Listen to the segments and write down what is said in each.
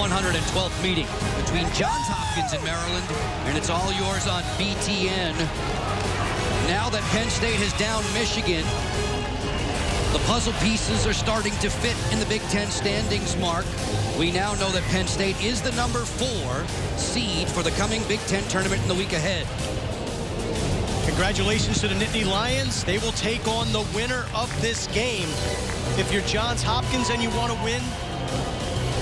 112th meeting between Johns Hopkins and Maryland, and it's all yours on BTN. Now that Penn State has downed Michigan, the puzzle pieces are starting to fit in the Big Ten standings, Mark. We now know that Penn State is the number 4 seed for the coming Big Ten tournament in the week ahead. Congratulations to the Nittany Lions. They will take on the winner of this game. If you're Johns Hopkins and you want to win,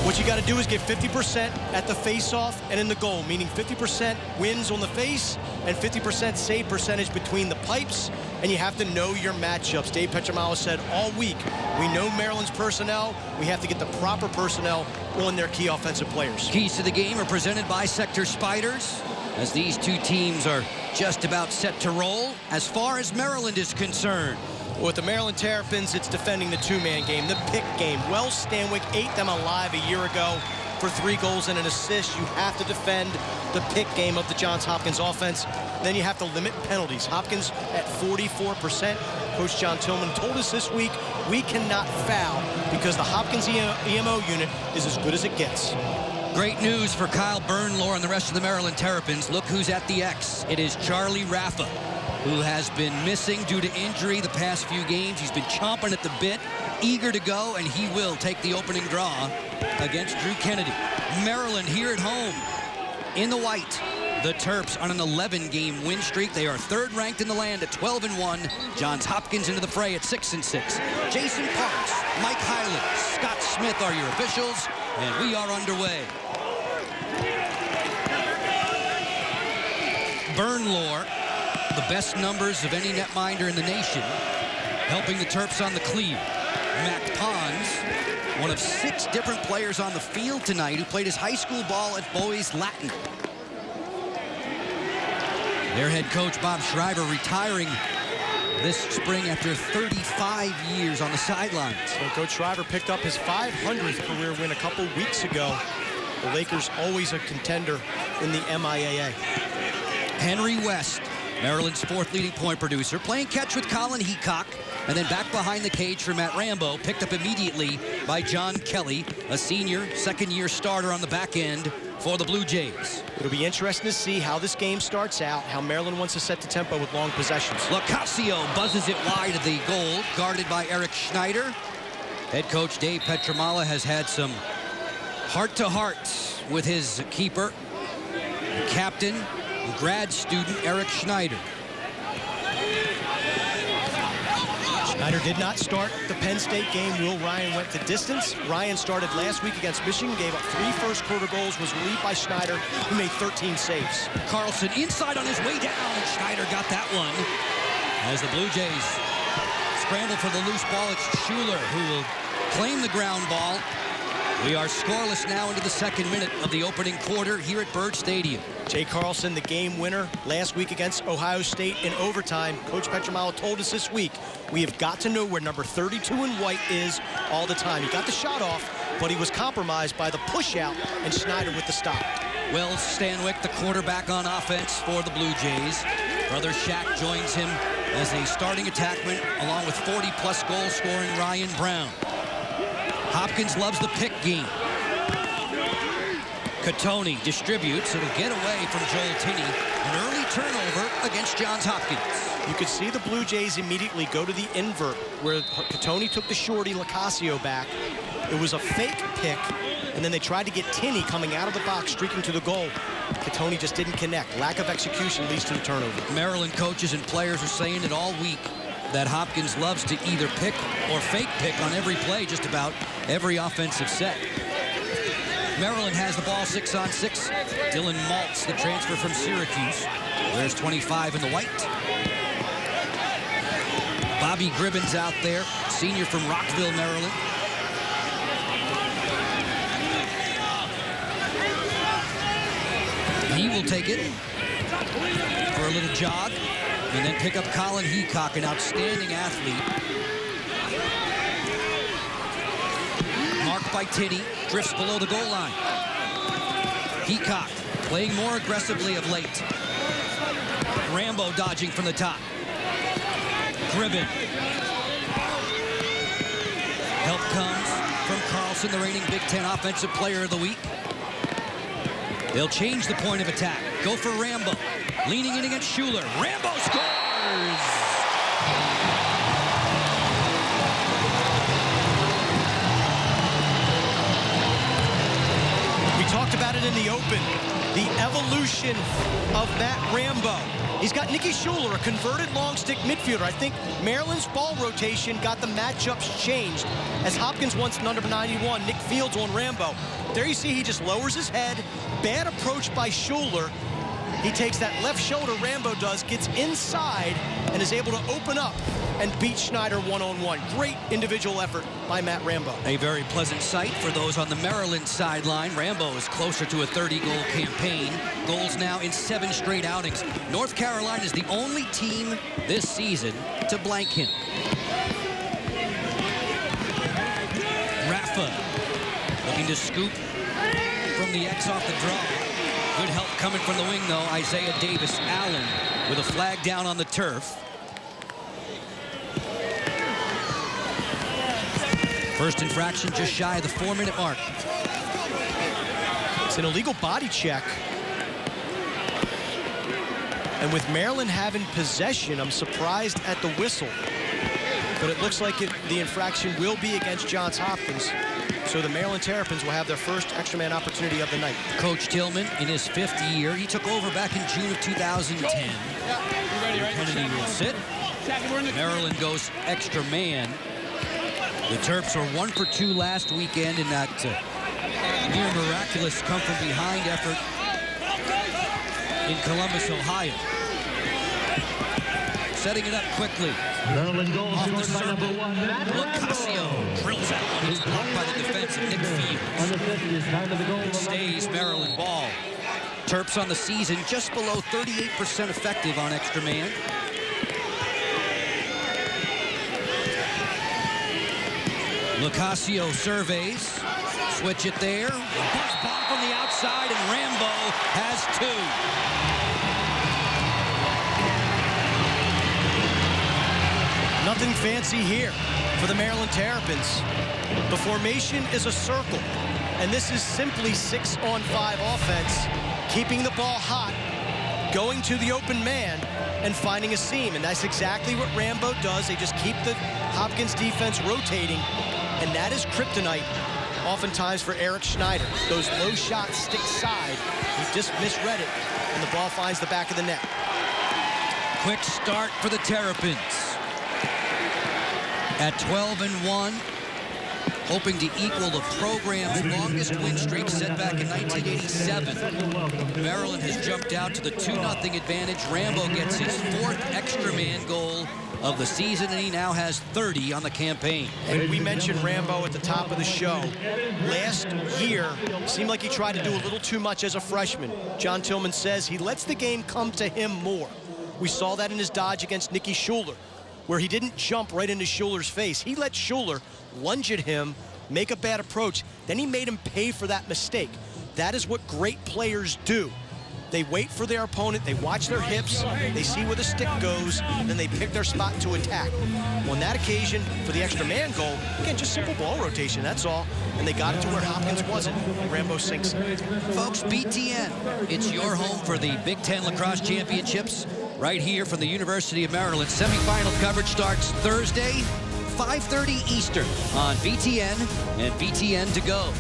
what you got to do is get 50% at the face-off and in the goal, meaning 50% wins on the face and 50% save percentage between the pipes, and you have to know your matchups. Dave Petramala said all week, we know Maryland's personnel. We have to get the proper personnel on their key offensive players. Keys to the game are presented by Sector Spiders, as these two teams are just about set to roll as far as Maryland is concerned. With the Maryland Terrapins, it's defending the two-man game, the pick game. Wells Stanwyck ate them alive a year ago for 3 goals and an assist. You have to defend the pick game of the Johns Hopkins offense. Then you have to limit penalties. Hopkins at 44%. Coach John Tillman told us this week, we cannot foul because the Hopkins EMO unit is as good as it gets. Great news for Kyle Bernlohr and the rest of the Maryland Terrapins. Look who's at the X. It is Charlie Raffa, who has been missing due to injury the past few games. He's been chomping at the bit, eager to go, and he will take the opening draw against Drew Kennedy. Maryland here at home in the white. The Terps on an 11-game win streak. They are 3rd ranked in the land at 12-1. Johns Hopkins into the fray at 6-6. Jason Parks, Mike Hyland, Scott Smith are your officials, and we are underway. Bernlohr, the best numbers of any netminder in the nation, helping the Terps on the clear. Mac Pons, one of 6 different players on the field tonight who played his high school ball at Boys Latin. Their head coach, Bob Schreiber, retiring this spring after 35 years on the sidelines. So Coach Schreiber picked up his 500th career win a couple weeks ago. The Lakers always a contender in the MIAA. Henry West, Maryland's 4th leading point producer, playing catch with Colin Heacock, and then back behind the cage for Matt Rambo, picked up immediately by John Kelly, a senior, 2nd-year starter on the back end for the Blue Jays. It'll be interesting to see how this game starts out, how Maryland wants to set the tempo with long possessions. Locascio buzzes it wide of the goal, guarded by Eric Schneider. Head coach Dave Petramala has had some heart-to-hearts with his keeper, captain, grad student Eric Schneider. Schneider did not start the Penn State game. Will Ryan went the distance. Ryan started last week against Michigan, gave up 3 first-quarter goals, was relieved by Schneider, who made 13 saves. Carlson inside on his way down. Schneider got that one. As the Blue Jays scramble for the loose ball, it's Schuler who will claim the ground ball. We are scoreless now into the 2nd minute of the opening quarter here at Byrd Stadium. Jay Carlson, the game winner last week against Ohio State in overtime. Coach Petramala told us this week, we have got to know where number 32 in white is all the time. He got the shot off, but he was compromised by the push out and Schneider with the stop. Wells Stanwyck, the quarterback on offense for the Blue Jays. Brother Shaq joins him as a starting attackman, along with 40-plus goal-scoring Ryan Brown. Hopkins loves the pick game. Catoni distributes. It'll get away from Joel Tinney. An early turnover against Johns Hopkins. You could see the Blue Jays immediately go to the invert, where Catoni took the shorty Locascio back. It was a fake pick, and then they tried to get Tinney coming out of the box, streaking to the goal. Catoni just didn't connect. Lack of execution leads to the turnover. Maryland coaches and players are saying it all week, that Hopkins loves to either pick or fake pick on every play, just about every offensive set. Maryland has the ball 6-on-6. Dylan Maltz, the transfer from Syracuse, wears 25 in the white. Bobby Gribbins out there, senior from Rockville, Maryland. He will take it for a little jog, and then pick up Colin Heacock, an outstanding athlete. Marked by Tinney, drifts below the goal line. Heacock playing more aggressively of late. Rambo dodging from the top. Gribbin. Help comes from Carlson, the reigning Big Ten Offensive Player of the Week. They'll change the point of attack. Go for Rambo. Leaning in against Schuler. Rambo scores! We talked about it in the open. The evolution of Matt Rambo. He's got Nicky Schuler, a converted long stick midfielder. I think Maryland's ball rotation got the matchups changed as Hopkins wants number 91, Nick Fields on Rambo. There you see he just lowers his head. Bad approach by Schuler. He takes that left shoulder, Rambo does, gets inside and is able to open up and beat Schneider one-on-one. Great individual effort by Matt Rambo. A very pleasant sight for those on the Maryland sideline. Rambo is closer to a 30-goal campaign. Goals now in 7 straight outings. North Carolina is the only team this season to blank him. Rafa looking to scoop from the X off the draw. Good help coming from the wing, though. Isaiah Davis Allen with a flag down on the turf. First infraction just shy of the 4-minute mark. It's an illegal body check. And with Maryland having possession, I'm surprised at the whistle. But it looks like the infraction will be against Johns Hopkins. So the Maryland Terrapins will have their first extra man opportunity of the night. Coach Tillman in his 5th year. He took over back in June of 2010. Kennedy will sit. Maryland goes extra man. The Terps were 1 for 2 last weekend in that near miraculous come from behind effort in Columbus, Ohio. Setting it up quickly. Off the circle. Lacasio drills out. He's blocked by the defense of Nick Fields. It stays Maryland ball. Terps on the season just below 38% effective on extra man. Lacasio surveys. Switch it there. Buzz bomb from the outside, and Rambo has 2. Nothing fancy here for the Maryland Terrapins. The formation is a circle, and this is simply 6-on-5 offense, keeping the ball hot, going to the open man, and finding a seam. And that's exactly what Rambo does. They just keep the Hopkins defense rotating, and that is kryptonite oftentimes for Eric Schneider. Those low shots stick side. He just misread it, and the ball finds the back of the net. Quick start for the Terrapins. At 12-1, hoping to equal the program's longest win streak set back in 1987. Maryland has jumped out to the 2-0 advantage. Rambo gets his 4th extra man goal of the season, and he now has 30 on the campaign. And we mentioned Rambo at the top of the show. Last year, seemed like he tried to do a little too much as a freshman. John Tillman says he lets the game come to him more. We saw that in his dodge against Nicky Schuler, where he didn't jump right into Schuler's face. He let Schuler lunge at him, make a bad approach, then he made him pay for that mistake. That is what great players do. They wait for their opponent, they watch their hips, they see where the stick goes, then they pick their spot to attack. On that occasion, for the extra man goal, again, just simple ball rotation, that's all. And they got it to where Hopkins wasn't. Rambo sinks it. Folks, BTN, it's your home for the Big Ten Lacrosse Championships. Right here from the University of Maryland. Semifinal coverage starts Thursday, 5:30 Eastern on BTN and BTN to go.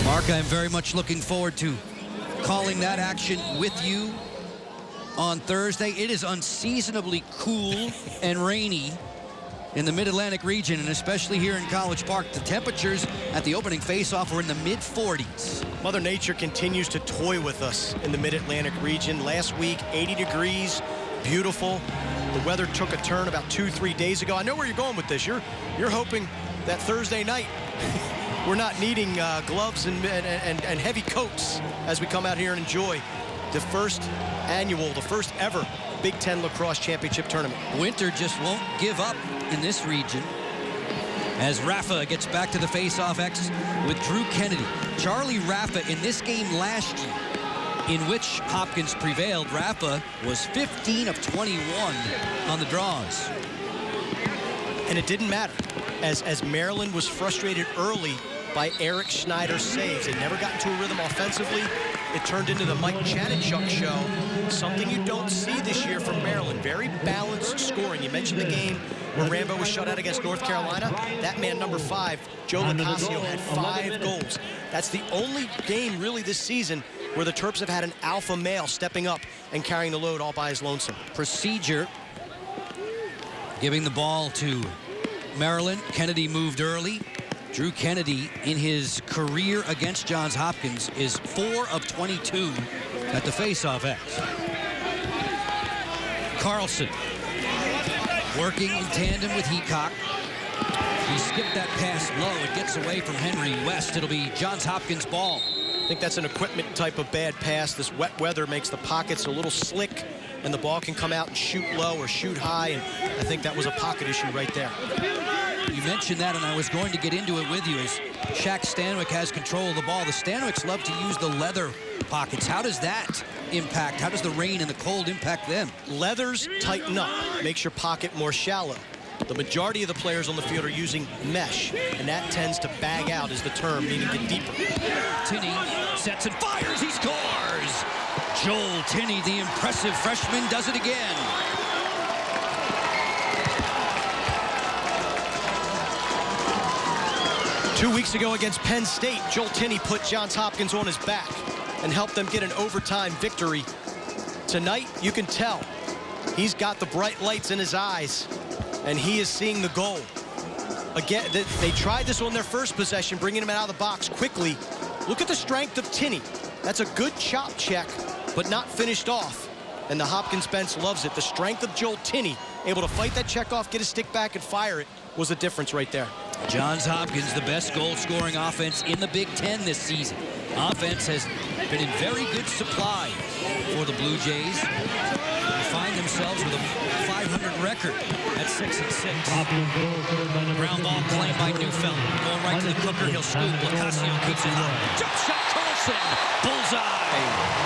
Mark, I'm very much looking forward to calling that action with you on Thursday. It is unseasonably cool and rainy in the Mid-Atlantic region, and especially here in College Park. The temperatures at the opening face-off were in the mid-40s. Mother Nature continues to toy with us in the Mid-Atlantic region. Last week, 80 degrees, beautiful. The weather took a turn about 2-3 days ago. I know where you're going with this. You're hoping that Thursday night we're not needing gloves and heavy coats as we come out here and enjoy the first ever Big Ten Lacrosse Championship Tournament. Winter just won't give up in this region as Rafa gets back to the face-off X with Drew Kennedy. Charlie Rafa in this game last year, in which Hopkins prevailed, Rafa was 15 of 21 on the draws. And it didn't matter. As Maryland was frustrated early by Eric Schneider's saves. They never got into a rhythm offensively. It turned into the Mike Chanachuk show, something you don't see this year from Maryland. Very balanced scoring. You mentioned the game where Rambo was shut out against North Carolina. That man, number 5, Joe Lacasio, had 5 goals. That's the only game really this season where the Terps have had an alpha male stepping up and carrying the load all by his lonesome. Procedure, giving the ball to Maryland. Kennedy moved early. Drew Kennedy, in his career against Johns Hopkins, is 4 of 22 at the faceoff X. Carlson working in tandem with Heacock. He skipped that pass low. It gets away from Henry West. It'll be Johns Hopkins' ball. I think that's an equipment type of bad pass. This wet weather makes the pockets a little slick, and the ball can come out and shoot low or shoot high, and I think that was a pocket issue right there. You mentioned that, and I was going to get into it with you, as Shaq Stanwyck has control of the ball. The Stanwicks love to use the leather pockets. How does that impact? How does the rain and the cold impact them? Leathers tighten up, makes your pocket more shallow. The majority of the players on the field are using mesh, and that tends to bag out is the term, meaning get deeper. Tinney sets and fires. He scores! Joel Tinney, the impressive freshman, does it again. Two weeks ago against Penn State, Joel Tinney put Johns Hopkins on his back and helped them get an overtime victory. Tonight, you can tell he's got the bright lights in his eyes, and he is seeing the goal. Again, they tried this on their first possession, bringing him out of the box quickly. Look at the strength of Tinney. That's a good chop check, but not finished off. And the Hopkins bench loves it. The strength of Joel Tinney, able to fight that check off, get his stick back, and fire it, was the difference right there. Johns Hopkins, the best goal-scoring offense in the Big Ten this season. Offense has been in very good supply for the Blue Jays. They find themselves with a .500 record at 6-6. Ground ball claimed by Neufeld. Going right to the cooker, he'll scoop. Lacasio keeps it up. Jump shot, Carlson. Bullseye.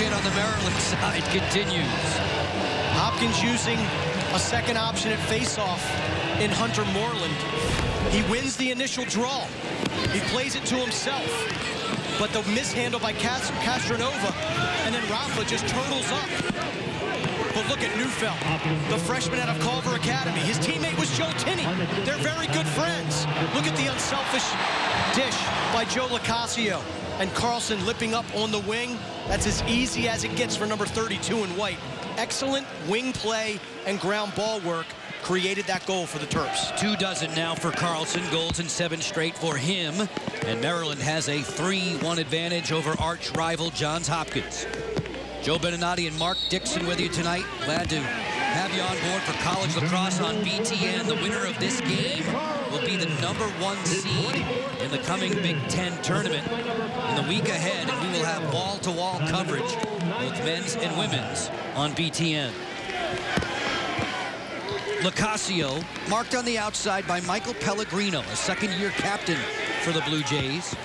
On the Maryland side continues. Hopkins using a second option at faceoff in Hunter Moreland. He wins the initial draw. He plays it to himself. But the mishandle by Castronova, and then Rafa just turtles up. But look at Neufeld, the freshman out of Culver Academy. His teammate was Joe Tinney. They're very good friends. Look at the unselfish dish by Joe Lacasio. And Carlson lipping up on the wing. That's as easy as it gets for number 32 in white. Excellent wing play and ground ball work created that goal for the Terps. 2 dozen now for Carlson. Goals in 7 straight for him. And Maryland has a 3-1 advantage over arch rival Johns Hopkins. Joe Beninati and Mark Dixon with you tonight. Glad to have you on board for college lacrosse on BTN. The winner of this game will be the #1 seed in the coming Big Ten tournament in the week ahead, and we will have wall-to-wall coverage, both men's and women's, on BTN. Lacasio marked on the outside by Michael Pellegrino, a second-year captain for the Blue Jays.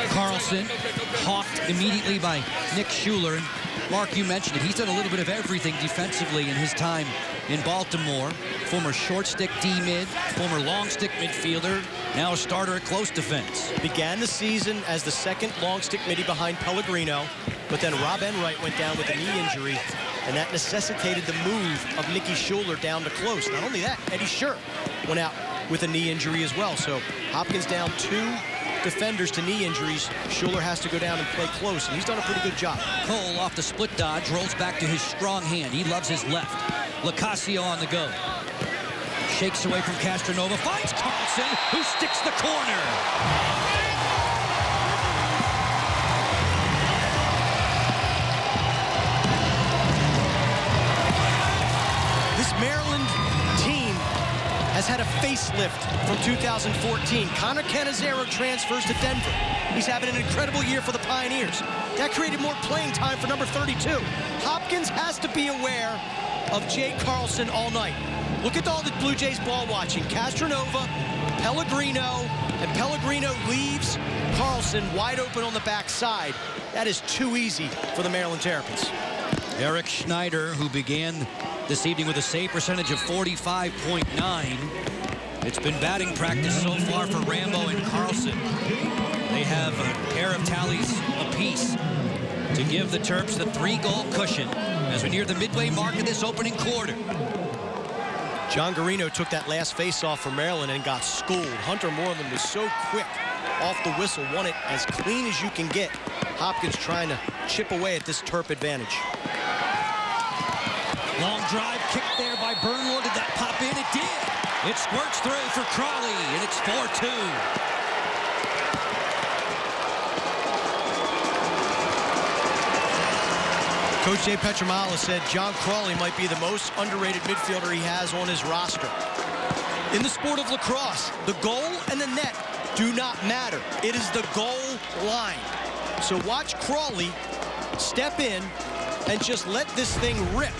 Carlson hawked immediately by Nick Schuler. And Mark, you mentioned it. He's done a little bit of everything defensively in his time in Baltimore. Former short stick D-mid, former long stick midfielder, now a starter at close defense. Began the season as the second long stick midi behind Pellegrino, but then Rob Enright went down with a knee injury, and that necessitated the move of Nicky Schuler down to close. Not only that, Eddie Scher went out with a knee injury as well. So Hopkins down 2 defenders to knee injuries. Schuler has to go down and play close, and he's done a pretty good job. Cole off the split dodge, rolls back to his strong hand. He loves his left. Lacasio on the go. Shakes away from Castronova, finds Carlson, who sticks the corner. This Maryland team has had a facelift from 2014. Connor Cannizzaro transfers to Denver. He's having an incredible year for the Pioneers. That created more playing time for number 32. Hopkins has to be aware of Jay Carlson all night. Look at all the Blue Jays ball watching. Castronova, Pellegrino, and Pellegrino leaves Carlson wide open on the backside. That is too easy for the Maryland Terrapins. Eric Schneider, who began this evening with a save percentage of 45.9. It's been batting practice so far for Rambo and Carlson. They have a pair of tallies apiece to give the Terps the 3-goal cushion as we near the midway mark of this opening quarter. John Garino took that last face-off for Maryland and got schooled. Hunter Moreland was so quick off the whistle, won it as clean as you can get. Hopkins trying to chip away at this Terp advantage. Long drive kick there by Burnlore. Did that pop in? It did. It squirts through for Crawley, and it's 4-2. Coach Dave Petromala said John Crawley might be the most underrated midfielder he has on his roster. In the sport of lacrosse, the goal and the net do not matter. It is the goal line. So watch Crawley step in and just let this thing rip.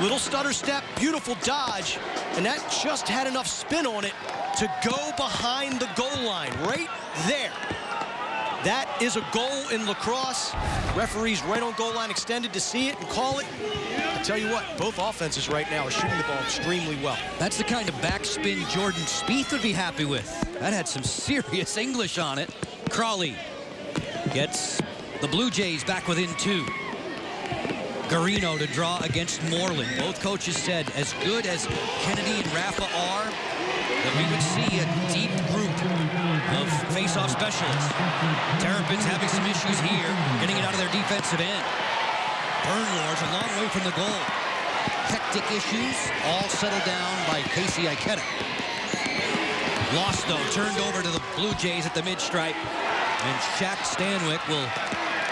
Little stutter step, beautiful dodge, and that just had enough spin on it to go behind the goal line, right there. That is a goal in lacrosse. Referees right on goal line extended to see it and call it. I tell you what, both offenses right now are shooting the ball extremely well. That's the kind of backspin Jordan Spieth would be happy with. That had some serious English on it. Crawley gets the Blue Jays back within 2. Garino to draw against Moreland. Both coaches said as good as Kennedy and Rafa are, that we would see a deep group of face-off specialists. Terrapins having some issues here, getting it out of their defensive end. Burnlore's a long way from the goal. Hectic issues, all settled down by Casey Ikeda. Lost, though, turned over to the Blue Jays at the mid-stripe. And Shaq Stanwyck will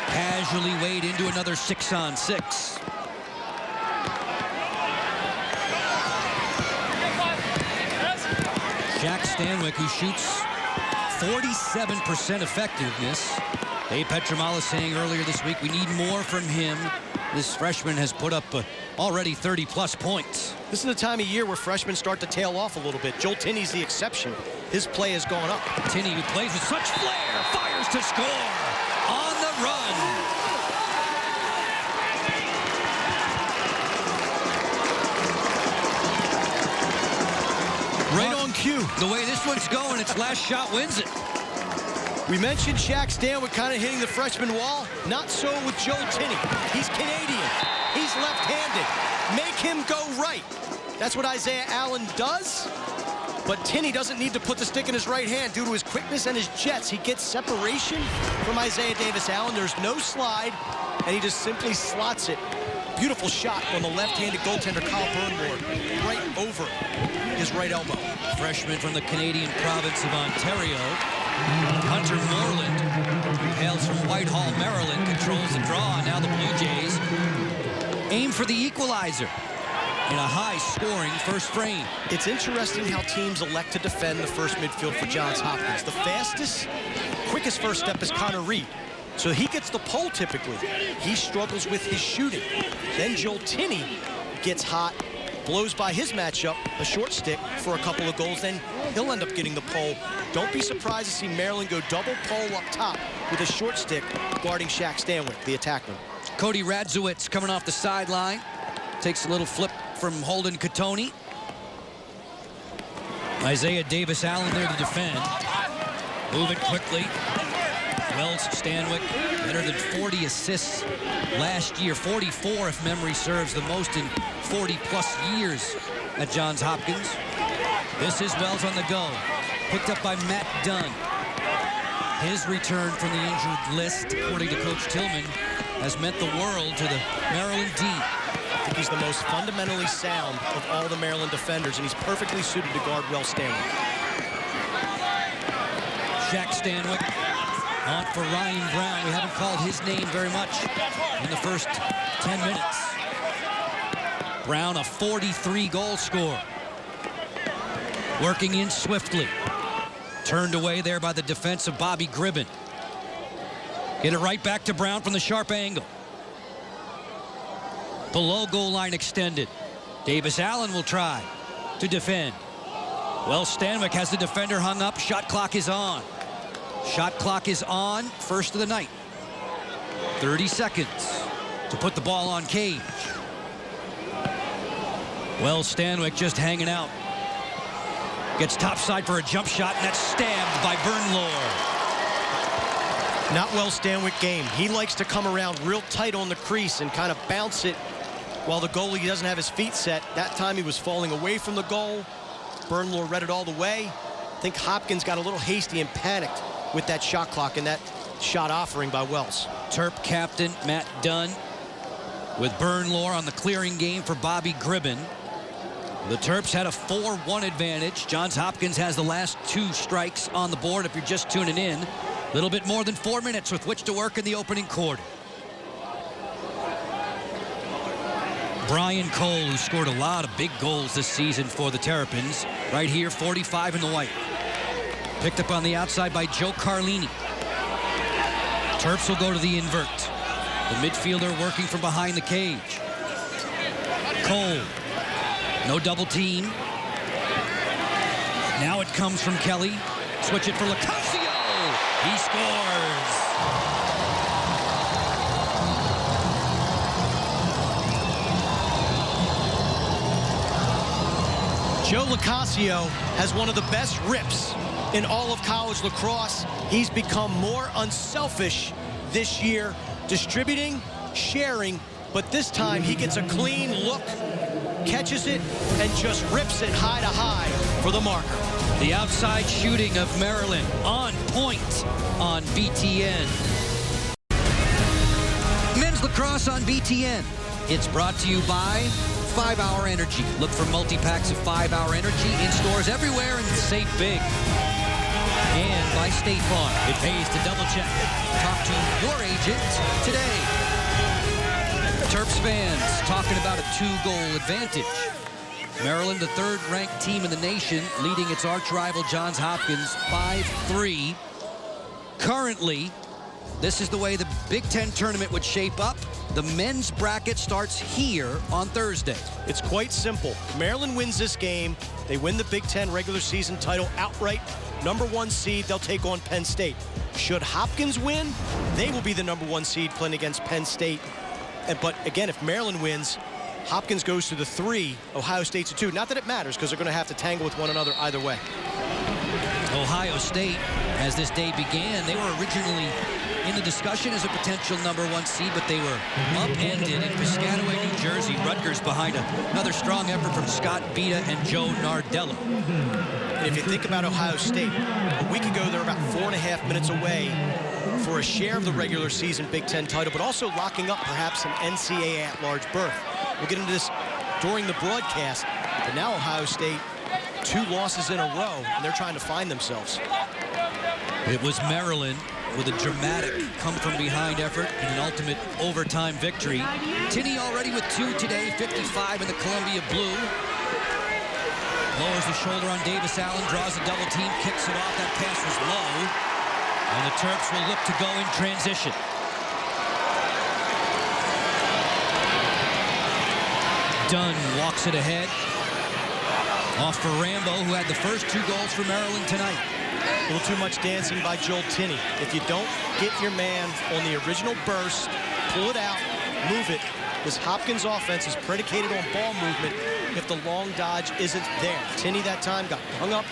casually wade into another 6-on-6. Shaq Stanwyck, who shoots 47% effectiveness. Dave Petromala saying earlier this week we need more from him. This freshman has put up already 30-plus points. This is the time of year where freshmen start to tail off a little bit. Joel Tinney's the exception. His play has gone up. Tinney, who plays with such flair, fires to score on the run. Right on cue. The way this one's going, its last shot wins it. We mentioned Shaq Stanwyck kind of hitting the freshman wall. Not so with Joel Tinney. He's Canadian. He's left-handed. Make him go right. That's what Isaiah Allen does. But Tinney doesn't need to put the stick in his right hand due to his quickness and his jets. He gets separation from Isaiah Davis Allen. There's no slide, and he just simply slots it. Beautiful shot on the left-handed goaltender, Kyle Burnlore, right over his right elbow. Freshman from the Canadian province of Ontario, Hunter Moreland, who hails from Whitehall, Maryland, controls the draw. Now the Blue Jays aim for the equalizer in a high-scoring first frame. It's interesting how teams elect to defend the first midfield for Johns Hopkins. The fastest, quickest first step is Connor Reed. So he gets the pole typically. He struggles with his shooting. Then Joel Tinney gets hot, blows by his matchup, a short stick for a couple of goals. Then he'll end up getting the pole. Don't be surprised to see Maryland go double pole up top with a short stick guarding Shaq Stanwyck, the attackman. Cody Radzewicz coming off the sideline. Takes a little flip from Holden Katoni. Isaiah Davis Allen there to defend. Moving quickly. Wells Stanwyck, better than 40 assists last year. 44, if memory serves, the most in 40-plus years at Johns Hopkins. This is Wells on the go. Picked up by Matt Dunn. His return from the injured list, according to Coach Tillman, has meant the world to the Maryland D. I think he's the most fundamentally sound of all the Maryland defenders, and he's perfectly suited to guard Wells Stanwyck. Shaq Stanwyck on for Ryan Brown. We haven't called his name very much in the first 10 minutes. Brown, a 43-goal scorer. Working in swiftly. Turned away there by the defense of Bobby Gribben. Get it right back to Brown from the sharp angle. Below goal line extended. Davis Allen will try to defend. Well, Stanwyck has the defender hung up. Shot clock is on. Shot clock is on. First of the night. 30 seconds to put the ball on Cage. Wells Stanwyck just hanging out. Gets topside for a jump shot, and that's stabbed by Bernlohr. Not Wells Stanwyck game. He likes to come around real tight on the crease and kind of bounce it while the goalie doesn't have his feet set. That time he was falling away from the goal. Bernlohr read it all the way. I think Hopkins got a little hasty and panicked with that shot clock and that shot offering by Wells. Terp captain Matt Dunn with Bernlohr on the clearing game for Bobby Gribben. The Terps had a 4-1 advantage. Johns Hopkins has the last 2 strikes on the board if you're just tuning in. A little bit more than 4 minutes with which to work in the opening quarter. Brian Cole, who scored a lot of big goals this season for the Terrapins, right here, 45 in the white. Picked up on the outside by Joe Carlini. Terps will go to the invert. The midfielder working from behind the cage. Cole, no double team. Now it comes from Kelly. Switch it for Lacrosse. He scores. Joe Lacasio has one of the best rips in all of college lacrosse. He's become more unselfish this year, distributing, sharing, but this time he gets a clean look, catches it, and just rips it high to high for the marker. The outside shooting of Maryland on point on BTN. Men's lacrosse on BTN. It's brought to you by 5 Hour Energy. Look for multi-packs of 5 Hour Energy in stores everywhere and save big. And by State Farm. It pays to double check. Talk to your agent today. Terps fans talking about a 2-goal advantage. Maryland, the 3rd-ranked team in the nation, leading its arch-rival Johns Hopkins 5-3. Currently, this is the way the Big Ten tournament would shape up. The men's bracket starts here on Thursday. It's quite simple. Maryland wins this game. They win the Big Ten regular season title outright. #1 seed, they'll take on Penn State. Should Hopkins win, they will be the #1 seed playing against Penn State. But again, if Maryland wins, Hopkins goes to the 3, Ohio State's a 2. Not that it matters, because they're going to have to tangle with one another either way. Ohio State, as this day began, they were originally in the discussion as a potential #1 seed, but they were upended in Piscataway, New Jersey. Rutgers behind another strong effort from Scott Bita and Joe Nardello. And if you think about Ohio State, a week ago they were about 4.5 minutes away for a share of the regular season Big Ten title, but also locking up perhaps an NCAA at-large berth. We'll get into this during the broadcast, but now Ohio State, 2 losses in a row, and they're trying to find themselves. It was Maryland with a dramatic come-from-behind effort in an ultimate overtime victory. Tinney already with 2 today, 55 in the Columbia Blue. Lowers the shoulder on Davis Allen, draws a double team, kicks it off. That pass was low. And the Terps will look to go in transition. Dunn walks it ahead. Off for Rambo, who had the first 2 goals for Maryland tonight. A little too much dancing by Joel Tinney. If you don't get your man on the original burst, pull it out, move it. This Hopkins offense is predicated on ball movement if the long dodge isn't there. Tinney that time got hung up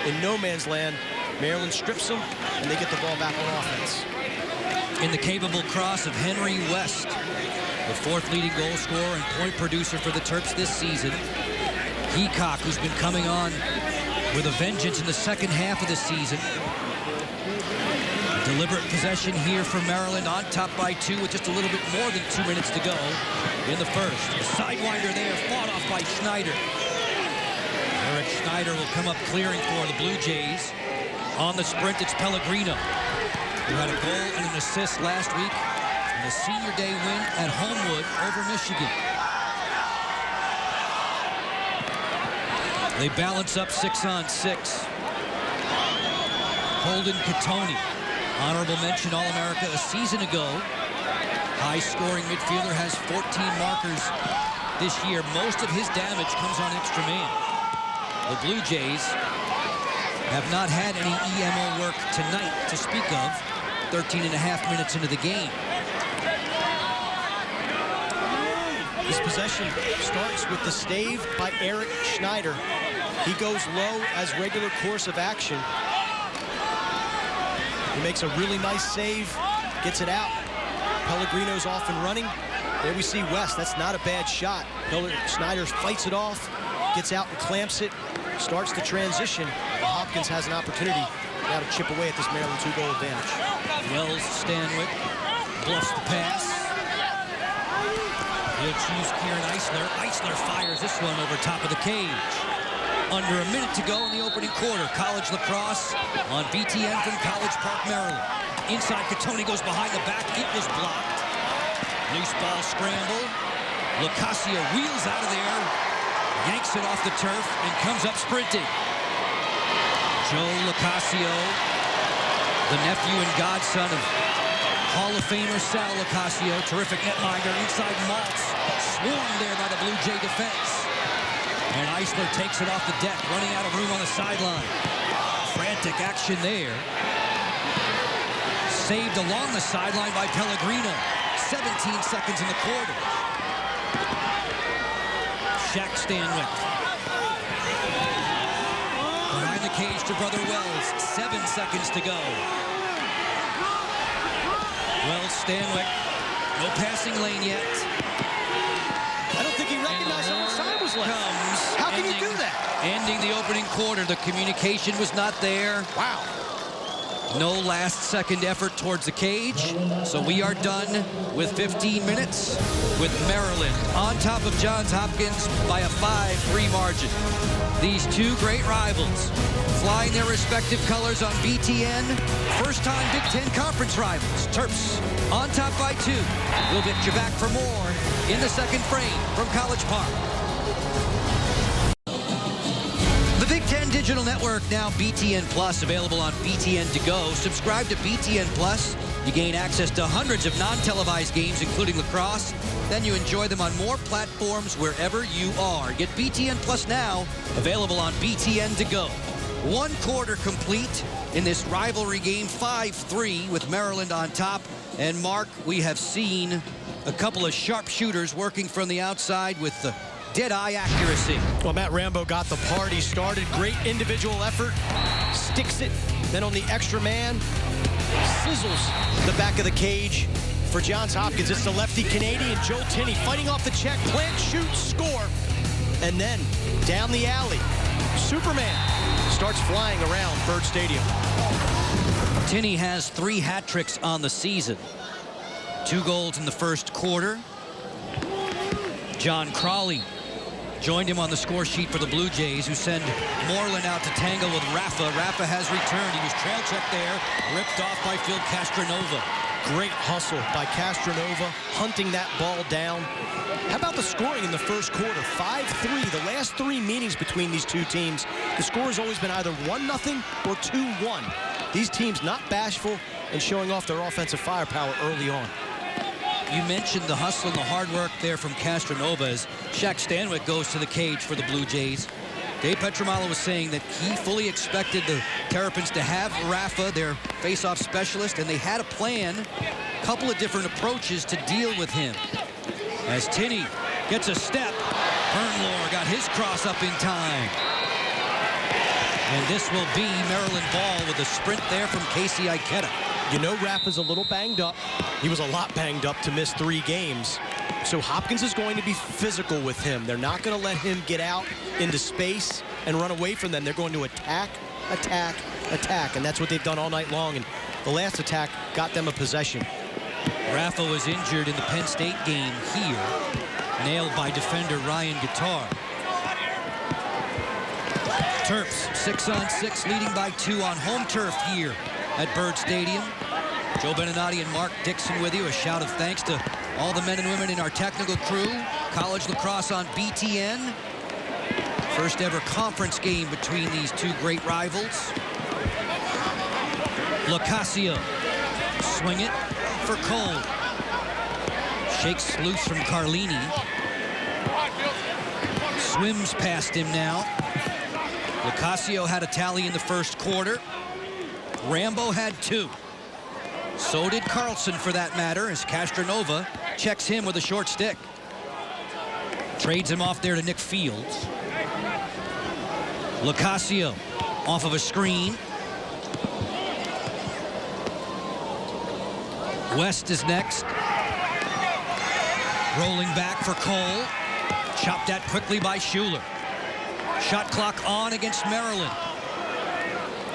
in no man's land. Maryland strips them, and they get the ball back on offense. In the capable cross of Henry West, the 4th leading goal scorer and point producer for the Terps this season. Heacock, who's been coming on with a vengeance in the second half of the season. Deliberate possession here for Maryland, on top by 2 with just a little bit more than 2 minutes to go in the first. A sidewinder there, fought off by Schneider. Eric Schneider will come up clearing for the Blue Jays. On the sprint, it's Pellegrino, who had a goal and an assist last week in a senior day win at Homewood over Michigan. They balance up 6-on-6. Holden Catoni, honorable mention All-America a season ago. High-scoring midfielder, has 14 markers this year. Most of his damage comes on extra man. The Blue Jays have not had any EMO work tonight to speak of. 13.5 minutes into the game. This possession starts with the stave by Eric Schneider. He goes low as regular course of action. He makes a really nice save, gets it out. Pellegrino's off and running. There we see West. That's not a bad shot. Schneider fights it off, gets out and clamps it, starts the transition. Hopkins has an opportunity now to chip away at this Maryland 2-goal advantage. Wells Stanwyck bluffs the pass. He'll choose Kieran Eisler. Eisler fires this one over top of the cage. Under a minute to go in the opening quarter. College lacrosse on BTN from College Park, Maryland. Inside, Catoni goes behind the back. It was blocked. Loose ball scramble. Locascio wheels out of there, yanks it off the turf, and comes up sprinting. Joe Locascio, the nephew and godson of Hall of Famer Sal Locascio, terrific netminder, inside Maltz, swarmed there by the Blue Jay defense. And Eisler takes it off the deck, running out of room on the sideline. Frantic action there. Saved along the sideline by Pellegrino. 17 seconds in the quarter. Shaq Stanwyck. Behind the cage to brother Wells. 7 seconds to go. Wells Stanwyck. No passing lane yet. I don't think he recognized how much time was left. How can you do that? Ending the opening quarter. The communication was not there. Wow. No last-second effort towards the cage. So we are done with 15 minutes with Maryland on top of Johns Hopkins by a 5-3 margin. These two great rivals flying their respective colors on BTN. First-time Big Ten Conference rivals. Terps on top by 2. We'll get you back for more in the second frame from College Park. The Big Ten Digital Network, now BTN Plus, available on BTN To Go. Subscribe to BTN Plus. You gain access to hundreds of non-televised games, including lacrosse. Then you enjoy them on more platforms wherever you are. Get BTN Plus now, available on BTN To Go. One quarter complete in this rivalry game, 5-3 with Maryland on top. And Mark, we have seen a couple of sharpshooters working from the outside with the dead-eye accuracy. Well, Matt Rambo got the party started. Great individual effort. Sticks it. Then on the extra man, sizzles the back of the cage. For Johns Hopkins, it's the lefty Canadian Joel Tinney fighting off the check. Plant, shoot, score. And then down the alley, Superman starts flying around Bird Stadium. Tinney has 3 hat tricks on the season. 2 goals in the first quarter. John Crawley joined him on the score sheet for the Blue Jays, who send Moreland out to tangle with Rafa. Rafa has returned. He was trail checked there, ripped off by Phil Castronova. Great hustle by Castronova, hunting that ball down. How about the scoring in the first quarter? 5-3. The last 3 meetings between these two teams, the score has always been either 1-0 or 2-1. These teams not bashful and showing off their offensive firepower early on. You mentioned the hustle and the hard work there from Castronova as Shaq Stanwyck goes to the cage for the Blue Jays. Dave Petromalo was saying that he fully expected the Terrapins to have Rafa, their face-off specialist, and they had a plan, a couple of different approaches to deal with him. As Tinney gets a step, Bernlohr got his cross up in time. And this will be Maryland ball with a sprint there from Casey Ikeda. You know Rafa's a little banged up. He was a lot banged up to miss 3 games. So Hopkins is going to be physical with him. They're not going to let him get out into space and run away from them. They're going to attack, attack, attack. And that's what they've done all night long. And the last attack got them a possession. Rafa was injured in the Penn State game here. Nailed by defender Ryan Guitar. Terps 6-on-6, leading by 2 on home turf here at Bird Stadium. Joe Beninati and Mark Dixon with you. A shout of thanks to all the men and women in our technical crew. College lacrosse on BTN. First ever conference game between these two great rivals. Locascio. Swing it for Cole. Shakes loose from Carlini. Swims past him now. Locascio had a tally in the first quarter. Rambo had 2. So did Carlson, for that matter, as Castronova checks him with a short stick. Trades him off there to Nick Fields. Lacrosse off of a screen. West is next. Rolling back for Cole. Chopped at quickly by Schuler. Shot clock on against Maryland.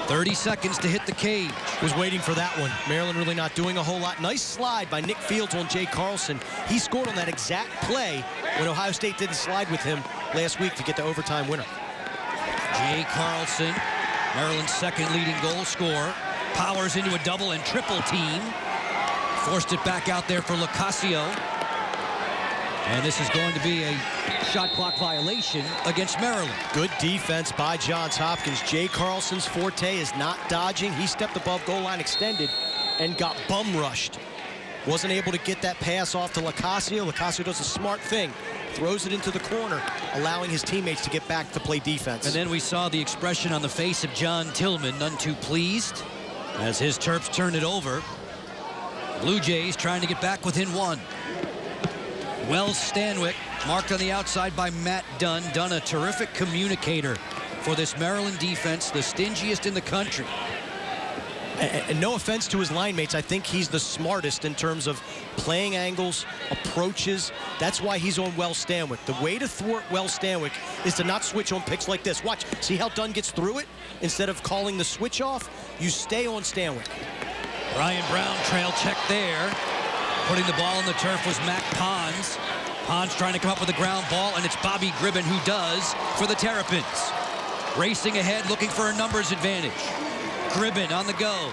30 seconds to hit the cage. Was waiting for that one. Maryland really not doing a whole lot. Nice slide by Nick Fields on Jay Carlson. He scored on that exact play when Ohio State didn't slide with him last week to get the overtime winner. Jay Carlson, Maryland's second leading goal scorer, powers into a double and triple team. Forced it back out there for Lacrosse. And this is going to be a shot clock violation against Maryland. Good defense by Johns Hopkins. Jay Carlson's forte is not dodging. He stepped above goal line extended and got bum rushed. Wasn't able to get that pass off to Lacrosse. Lacrosse does a smart thing. Throws it into the corner, allowing his teammates to get back to play defense. And then we saw the expression on the face of John Tillman, none too pleased, as his Terps turned it over. Blue Jays trying to get back within one. Wells Stanwyck marked on the outside by Matt Dunn. Dunn, a terrific communicator for this Maryland defense, the stingiest in the country. And no offense to his line mates, I think he's the smartest in terms of playing angles, approaches. That's why he's on Wells Stanwyck. The way to thwart Wells Stanwyck is to not switch on picks like this. Watch, see how Dunn gets through it? Instead of calling the switch off, you stay on Stanwyck. Ryan Brown trail check there. Putting the ball on the turf was Mac Pons. Pons trying to come up with a ground ball, and it's Bobby Gribben who does for the Terrapins. Racing ahead, looking for a numbers advantage. Gribben on the go.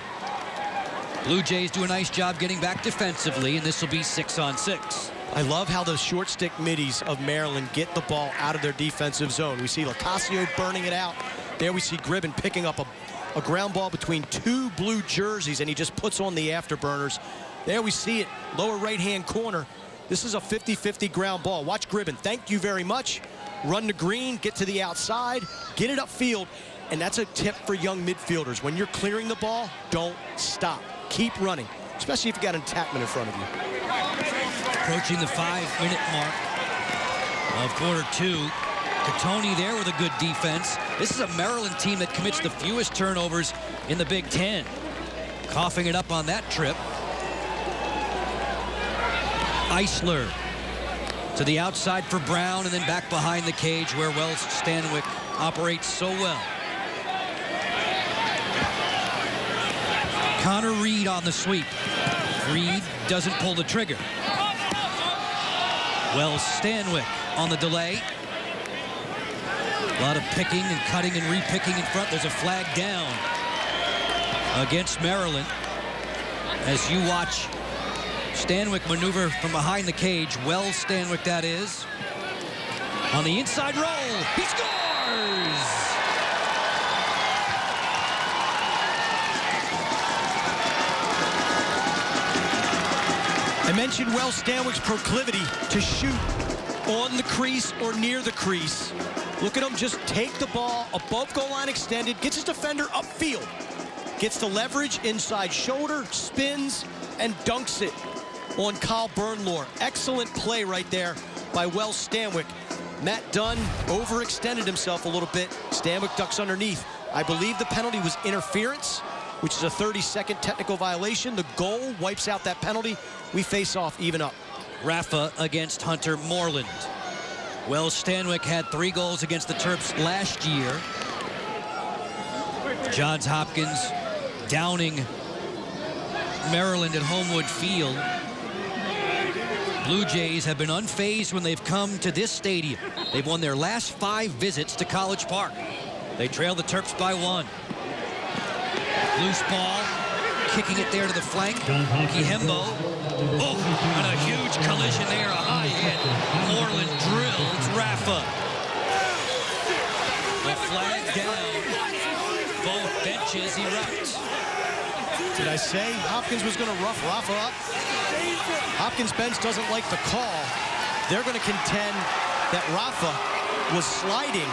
Blue Jays do a nice job getting back defensively, and this will be 6-on-6. I love how the short stick middies of Maryland get the ball out of their defensive zone. We see Lacrosse burning it out. There we see Gribben picking up a ground ball between two blue jerseys, and he just puts on the afterburners. There we see it, lower right-hand corner. This is a 50-50 ground ball. Watch Gribben, thank you very much. Run to green, get to the outside, get it upfield, and that's a tip for young midfielders. When you're clearing the ball, don't stop. Keep running, especially if you got an attackman in front of you. Approaching the 5-minute mark of quarter two. Catoni there with a good defense. This is a Maryland team that commits the fewest turnovers in the Big Ten. Coughing it up on that trip. Eisler to the outside for Brown, and then back behind the cage where Wells Stanwyck operates so well. Connor Reed on the sweep. Reed doesn't pull the trigger. Wells Stanwyck on the delay. A lot of picking and cutting and re-picking in front. There's a flag down against Maryland. As you watch Stanwyck maneuver from behind the cage. Wells Stanwyck, that is. On the inside roll, he scores! I mentioned Wells Stanwyck's proclivity to shoot on the crease or near the crease. Look at him just take the ball above goal line extended, gets his defender upfield, gets the leverage inside shoulder, spins, and dunks it on Kyle Bernlohr. Excellent play right there by Wells Stanwyck. Matt Dunn overextended himself a little bit. Stanwyck ducks underneath. I believe the penalty was interference, which is a 30-second technical violation. The goal wipes out that penalty. We face off, even up. Rafa against Hunter Moreland. Wells Stanwyck had 3 goals against the Terps last year. Johns Hopkins downing Maryland at Homewood Field. Blue Jays have been unfazed when they've come to this stadium. They've won their last 5 visits to College Park. They trail the Terps by 1. Loose ball, kicking it there to the flank. Kihembo. Oh, and a huge collision there, a high hit. Moreland drills Rafa. The flag down. Both benches erupt. Did I say Hopkins was going to rough Rafa up? Hopkins bench doesn't like the call. They're going to contend that Rafa was sliding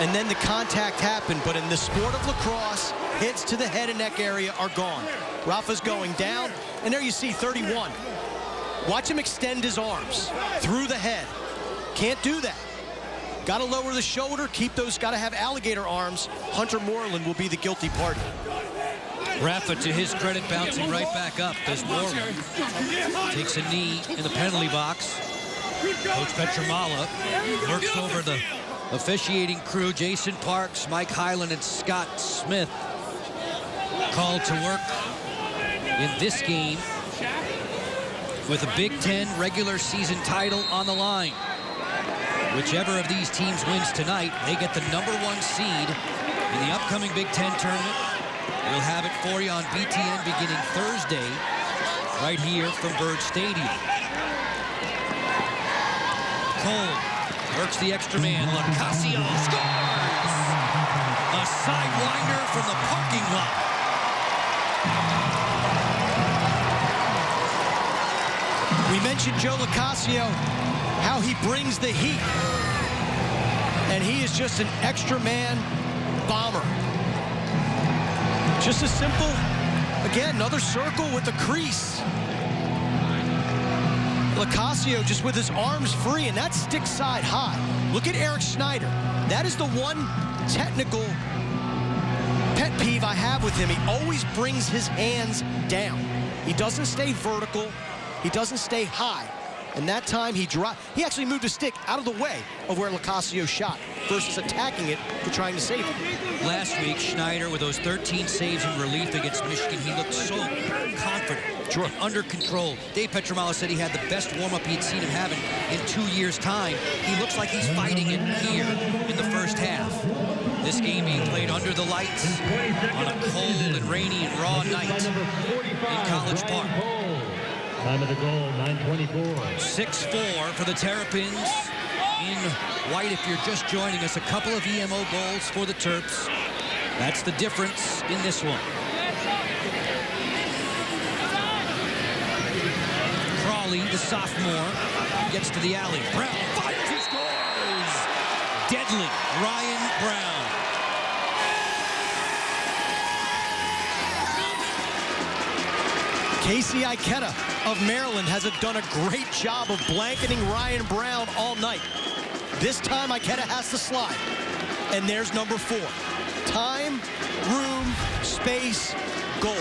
and then the contact happened. But in the sport of lacrosse, hits to the head and neck area are gone. Rafa's going down, and there you see 31. Watch him extend his arms through the head. Can't do that. Got to lower the shoulder, keep those, got to have alligator arms. Hunter Moreland will be the guilty party. Rafa, to his credit, bouncing right back up as Moreland takes a knee in the penalty box. Coach Petramala works over the officiating crew. Jason Parks, Mike Hyland, and Scott Smith called to work in this game with a Big Ten regular season title on the line. Whichever of these teams wins tonight, they get the #1 seed in the upcoming Big Ten tournament. We'll have it for you on BTN beginning Thursday, right here from Bird Stadium. Cole works the extra man. Lacasio scores! A sidewinder from the parking lot. We mentioned Joe Lacasio, how he brings the heat. And he is just an extra man bomber. Just a simple, again, another circle with the crease. Lacasio just with his arms free, and that's stick side high. Look at Eric Schneider. That is the one technical pet peeve I have with him. He always brings his hands down. He doesn't stay vertical. He doesn't stay high. And that time he actually moved his stick out of the way of where Lacasio shot versus attacking it for trying to save it. Last week, Schneider, with those 13 saves in relief against Michigan, he looked so confident, and under control. Dave Petramala said he had the best warm-up he had seen him having in 2 years' time. He looks like he's fighting it here in the first half. This game being played under the lights on a cold and rainy and raw night in College Park. Time of the goal, 9:24. 6-4 for the Terrapins in white. If you're just joining us, a couple of EMO goals for the Terps. That's the difference in this one. Crawley, the sophomore, gets to the alley. Brown fires, he scores! Deadly, Ryan Brown. Casey Ikeda of Maryland has done a great job of blanketing Ryan Brown all night. This time Ikeda has to slide. And there's number 4. Time, room, space, goal.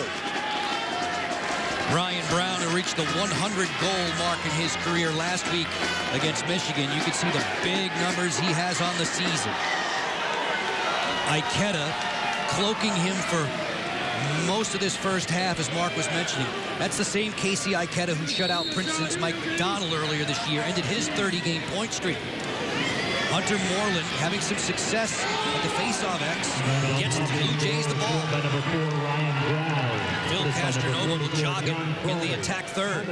Ryan Brown, who reached the 100-goal mark in his career last week against Michigan. You can see the big numbers he has on the season. Ikeda cloaking him for most of this first half, as Mark was mentioning. That's the same Casey Ikeda who shut out Princeton's Mike McDonald earlier this year, ended his 30-game point streak. Hunter Moreland having some success at the face-off X, gets the Blue Jays the ball. Phil Castronova will jog it in the attack third.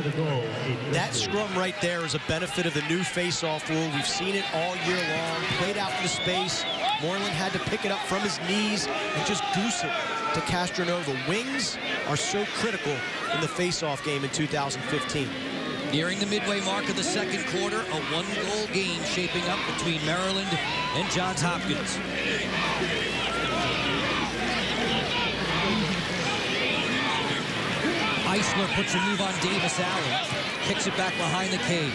That scrum right there is a benefit of the new face-off rule. We've seen it all year long, played out into space. Moreland had to pick it up from his knees and just goose it to Castronova. Wings are so critical in the face-off game in 2015. Nearing the midway mark of the second quarter, a 1-goal game shaping up between Maryland and Johns Hopkins. Eisler puts a move on Davis Allen, kicks it back behind the cage.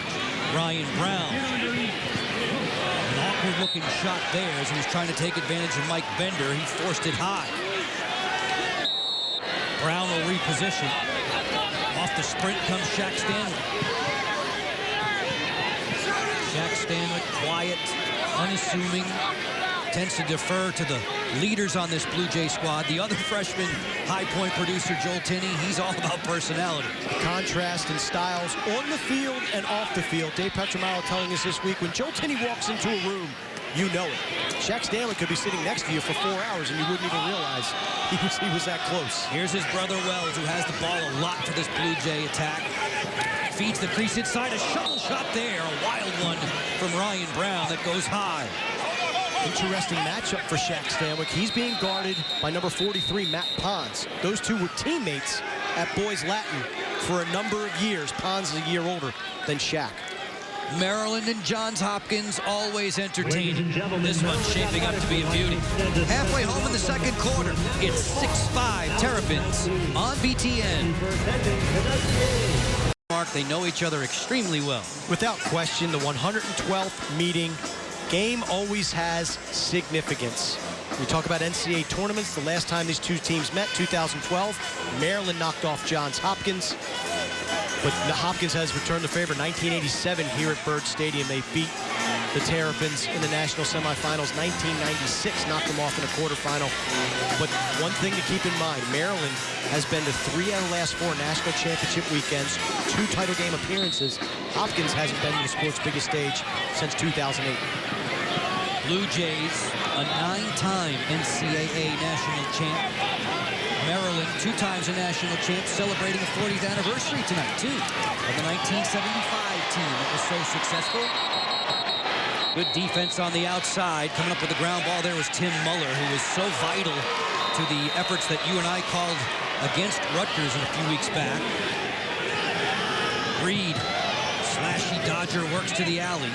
Ryan Brown. An awkward-looking shot there as he was trying to take advantage of Mike Bender. He forced it high. Brown will reposition. Off the sprint comes Shaq Stanwyck. Shaq Stanwyck, quiet, unassuming, tends to defer to the leaders on this Blue Jay squad. The other freshman high point producer, Joel Tinney, he's all about personality. Contrast in styles on the field and off the field. Dave Petramala telling us this week, when Joel Tinney walks into a room, you know it. Shaq Stanwyck could be sitting next to you for 4 hours and you wouldn't even realize he was that close. Here's his brother Wells, who has the ball a lot for this Blue Jay attack. Feeds the crease inside, a shovel shot there, a wild one from Ryan Brown that goes high. Interesting matchup for Shaq Stanwyck. He's being guarded by number 43, Matt Pons. Those two were teammates at Boys Latin for a number of years. Pons is a year older than Shaq. Maryland and Johns Hopkins, always entertaining. This one's shaping up to be a beauty. Halfway home in the second quarter, it's 6-5 Terrapins on BTN. Mark, they know each other extremely well. Without question, the 112th meeting. Game always has significance. We talk about NCAA tournaments. The last time these two teams met, 2012, Maryland knocked off Johns Hopkins. But the Hopkins has returned the favor. 1987 here at Byrd Stadium. They beat the Terrapins in the national semifinals. 1996 knocked them off in a quarterfinal. But one thing to keep in mind, Maryland has been to 3 out of the last 4 national championship weekends, 2 title game appearances. Hopkins hasn't been to the sport's biggest stage since 2008. Blue Jays, a 9-time NCAA national champ. Maryland, 2 times a national champ, celebrating a 40th anniversary tonight, too, of the 1975 team that was so successful. Good defense on the outside. Coming up with the ground ball there was Tim Muller, who was so vital to the efforts that you and I called against Rutgers a few weeks back. Reed, slashy Dodger, works to the alley.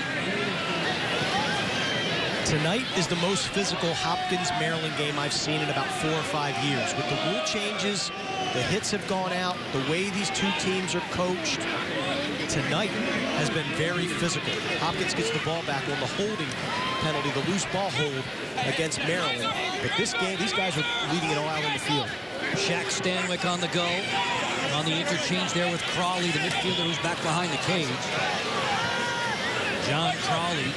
Tonight is the most physical Hopkins-Maryland game I've seen in about 4 or 5 years. With the rule changes, the hits have gone out, the way these two teams are coached, tonight has been very physical. Hopkins gets the ball back on the holding penalty, the loose ball hold against Maryland. But this game, these guys are leaving it all out on the field. Shaq Stanwyck on the go. On the interchange there with Crawley, the midfielder who's back behind the cage. John Crawley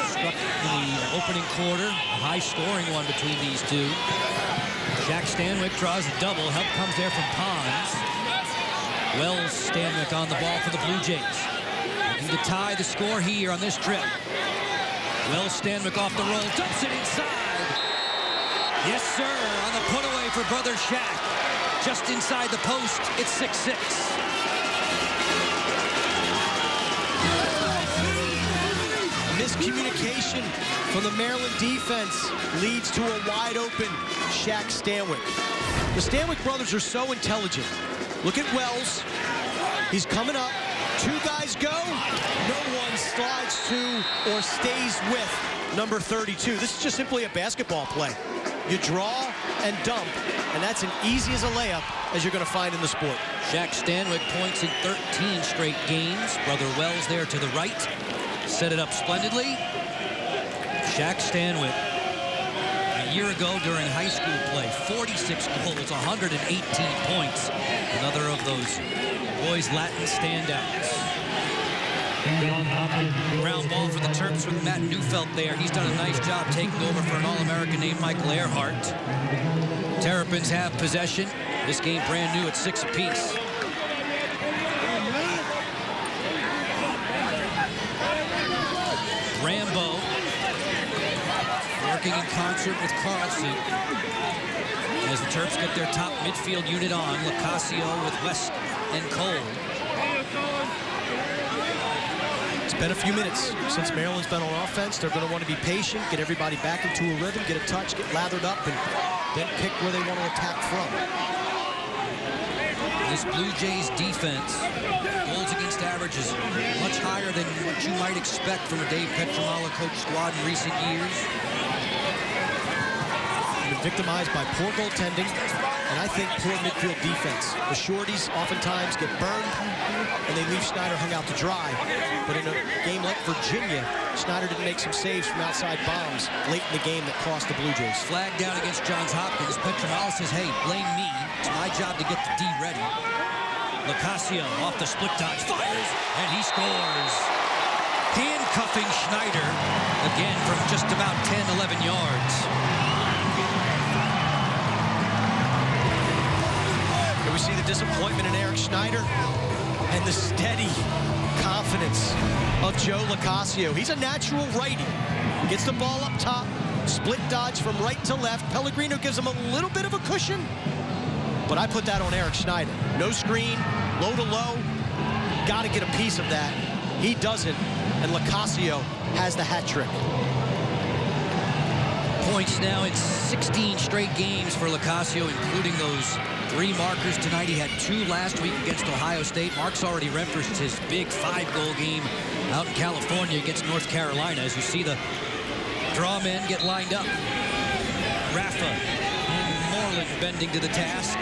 struck in the opening quarter. A high-scoring one between these two. Shaq Stanwyck draws a double. Help comes there from Pons. Wells Stanwyck on the ball for the Blue Jays. Looking to tie the score here on this trip. Wells Stanwyck off the roll. Dumps it inside. Yes, sir. On the put away for brother Shaq. Just inside the post. It's 6-6. Miscommunication from the Maryland defense leads to a wide-open Shaq Stanwyck. The Stanwyck brothers are so intelligent. Look at Wells. He's coming up. 2 guys go. No one slides to or stays with number 32. This is just simply a basketball play. You draw and dump, and that's as easy as a layup as you're going to find in the sport. Shaq Stanwyck points in 13 straight games. Brother Wells there to the right. Set it up splendidly. Shaq Stanwyck, a year ago during high school play, 46 goals, 118 points. Another of those boys Latin standouts. Ground ball for the Terps with Matt Neufeld there. He's done a nice job taking over for an All-American named Michael Earhart. Terrapins have possession. This game brand new at 6 apiece. Rambo working in concert with Carlson as the Terps get their top midfield unit on. Lacasio with West and Cole. It's been a few minutes since Maryland's been on offense. They're going to want to be patient, get everybody back into a rhythm, get a touch, get lathered up, and then pick where they want to attack from. This Blue Jays defense, goals against average is much higher than what you might expect from a Dave Petramala coached squad in recent years. Been victimized by poor goaltending, and I think poor midfield defense. The shorties oftentimes get burned, and they leave Schneider hung out to dry. But in a game like Virginia, Schneider didn't make some saves from outside bombs late in the game that cost the Blue Jays. Flag down against Johns Hopkins. Petramala says, hey, blame me. It's my job to get the D ready. Lacasio off the split dodge, fires, and he scores. Handcuffing Schneider, again from just about 10, 11 yards. Here we see the disappointment in Eric Schneider and the steady confidence of Joe Lacasio. He's a natural righty. Gets the ball up top, split dodge from right to left. Pellegrino gives him a little bit of a cushion, but I put that on Eric Schneider. No screen, low to low. Got to get a piece of that. He doesn't, and Lacasio has the hat trick. Points now in 16 straight games for Lacasio, including those 3 markers tonight. He had 2 last week against Ohio State. Mark's already referenced his big 5-goal game out in California against North Carolina. As you see the draw men get lined up. Rafa and Moreland bending to the task.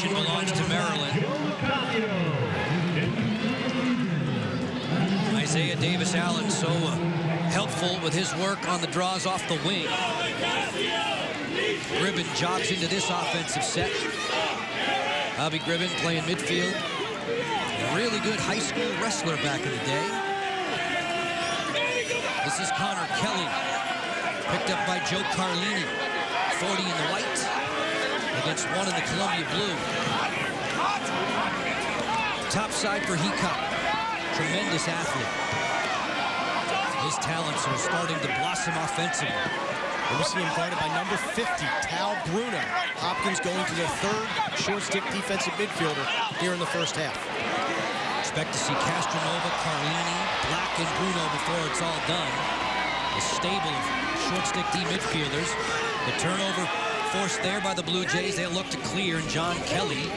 possession belongs to Maryland. Isaiah Davis-Allen so helpful with his work on the draws off the wing. Gribben jogs into this offensive set. Bobby Gribben playing midfield. A really good high school wrestler back in the day. This is Connor Kelly, picked up by Joe Carlini. 40 in the white against 1 in the Columbia blue. Top side for Heacock. Tremendous athlete. His talents are starting to blossom offensively. We see him guarded by number 50, Tal Bruno. Hopkins going to the third short stick defensive midfielder here in the first half. Expect to see Castronova, Carlini, Black, and Bruno before it's all done. A stable of short stick D midfielders. The turnover forced there by the Blue Jays. They'll look to clear, and John Kelly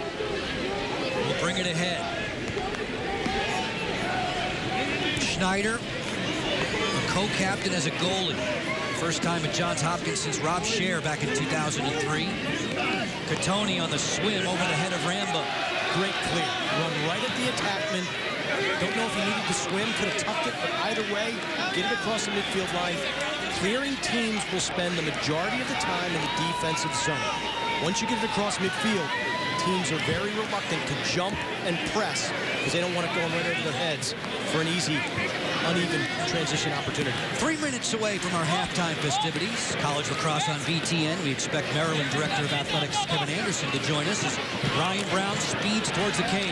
will bring it ahead. Schneider, a co-captain as a goalie. First time at Johns Hopkins since Rob Scher back in 2003. Catoni on the swim over the head of Rambo. Great clear. Run right at the attackman. Don't know if he needed to swim, could have tucked it, but either way, get it across the midfield line. Clearing teams will spend the majority of the time in the defensive zone. Once you get it across midfield, teams are very reluctant to jump and press because they don't want it going right over their heads for an easy, uneven transition opportunity. 3 minutes away from our halftime festivities. College lacrosse on BTN. We expect Maryland Director of Athletics Kevin Anderson to join us as Ryan Brown speeds towards the cage.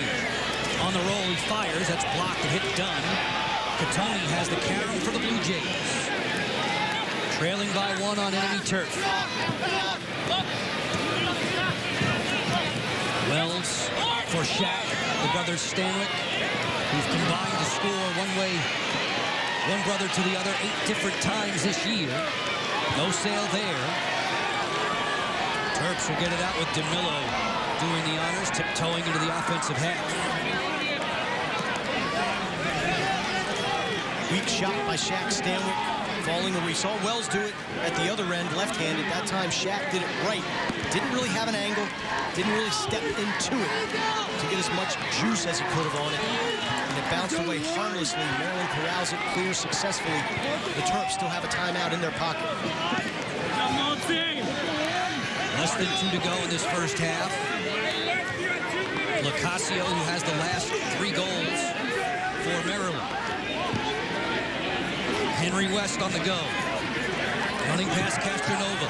On the roll, he fires. That's blocked and hit Dunn. Catoni has the carom for the Blue Jays. Trailing by 1 on enemy turf. Wells for Shack, the brothers Stanwick, who've combined to score one brother to the other 8 different times this year. No sale there. Terps will get it out with DeMillo doing the honors, tiptoeing into the offensive half. Weak shot by Shaq Stanwick, falling where we saw Wells do it at the other end, left-handed. That time Shaq did it right. Didn't really have an angle, didn't really step into it to get as much juice as he could have on it. And it bounced away harmlessly. Maryland corrals it, clears successfully. The Terps still have a timeout in their pocket. Less than 2 to go in this first half. Lacasio, who has the last 3 goals for Maryland. Henry West on the go. Running past Castronova.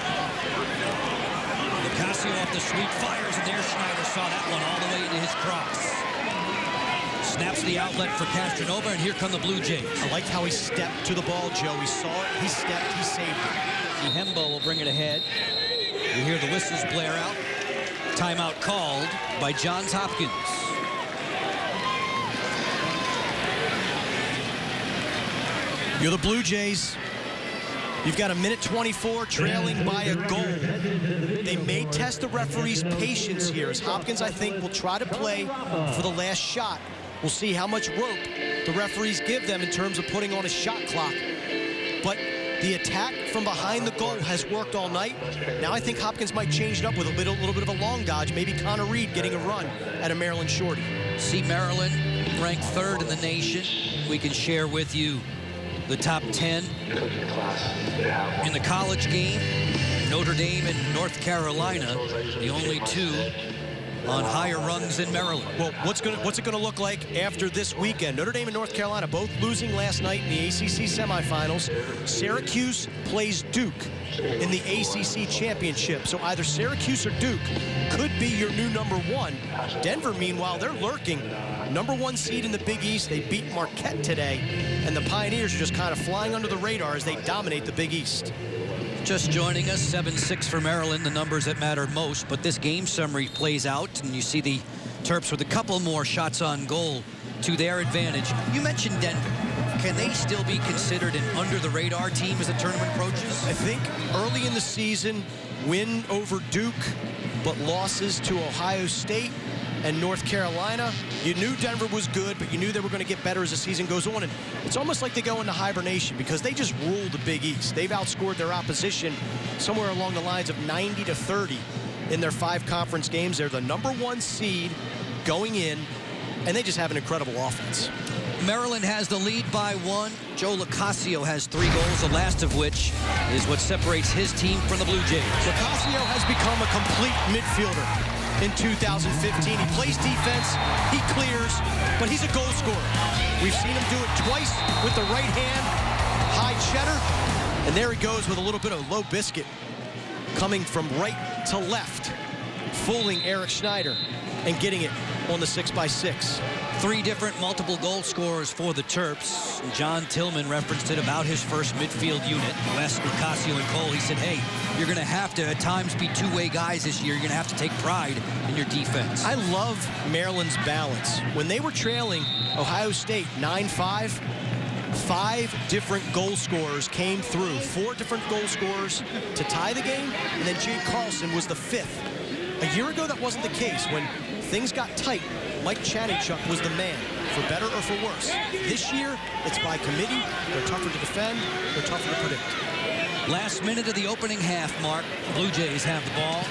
Lacasio off the sweep, fires, and there Schneider saw that one all the way into his cross. Snaps the outlet for Castronova, and here come the Blue Jays. I liked how he stepped to the ball, Joe. He saw it, he stepped, he saved it. Hembo will bring it ahead. You hear the whistles blare out. Timeout called by Johns Hopkins. You're the Blue Jays. You've got 1:24 trailing by a goal. They may test the referee's patience here, as Hopkins, I think, will try to play for the last shot. We'll see how much rope the referees give them in terms of putting on a shot clock. But the attack from behind the goal has worked all night. Now I think Hopkins might change it up with a little bit of a long dodge. Maybe Connor Reed getting a run at a Maryland shorty. See Maryland ranked 3rd in the nation. We can share with you the top 10 in the college game. Notre Dame and North Carolina, the only 2 on higher rungs than Maryland. Well, what's it going to look like after this weekend? Notre Dame and North Carolina both losing last night in the ACC semifinals. Syracuse plays Duke in the ACC championship. So either Syracuse or Duke could be your new #1. Denver, meanwhile, they're lurking. #1 seed in the Big East. They beat Marquette today. And the Pioneers are just kind of flying under the radar as they dominate the Big East. Just joining us, 7-6 for Maryland, the numbers that matter most. But this game summary plays out, and you see the Terps with a couple more shots on goal to their advantage. You mentioned Denver. Can they still be considered an under-the-radar team as the tournament approaches? I think early in the season, win over Duke, but losses to Ohio State and North Carolina. You knew Denver was good, but you knew they were going to get better as the season goes on. And it's almost like they go into hibernation because they just ruled the Big East. They've outscored their opposition somewhere along the lines of 90-30 in their 5 conference games. They're the #1 seed going in, and they just have an incredible offense. Maryland has the lead by 1. Joe Locascio has 3 goals, the last of which is what separates his team from the Blue Jays. Locascio has become a complete midfielder in 2015. He plays defense, he clears, but he's a goal scorer. We've seen him do it twice with the right hand, high cheddar, and there he goes with a little bit of low biscuit coming from right to left, fooling Eric Schneider and getting it on the 6x6. 3 different multiple goal scorers for the Terps. John Tillman referenced it about his first midfield unit. West, Locascio, and Cole. He said, hey, you're going to have to at times be two-way guys this year. You're going to have to take pride in your defense. I love Maryland's balance. When they were trailing Ohio State 9-5, 5 different goal scorers came through. 4 different goal scorers to tie the game, and then Jake Carlson was the 5th. A year ago, that wasn't the case. When things got tight, Mike Chanichuk was the man, for better or for worse. This year, it's by committee. They're tougher to defend. They're tougher to predict. Last minute of the opening half, Mark. Blue Jays have the ball.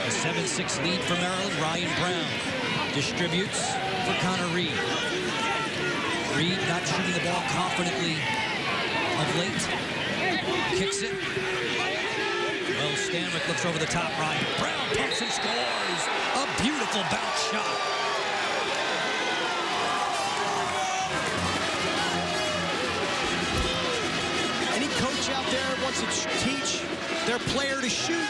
A 7-6 lead for Maryland. Ryan Brown distributes for Connor Reed. Reed not shooting the ball confidently of late. Kicks it. Well, Stanwick looks over the top. Ryan Brown pumps and scores. A beautiful bounce shot. Any coach out there wants to teach their player to shoot.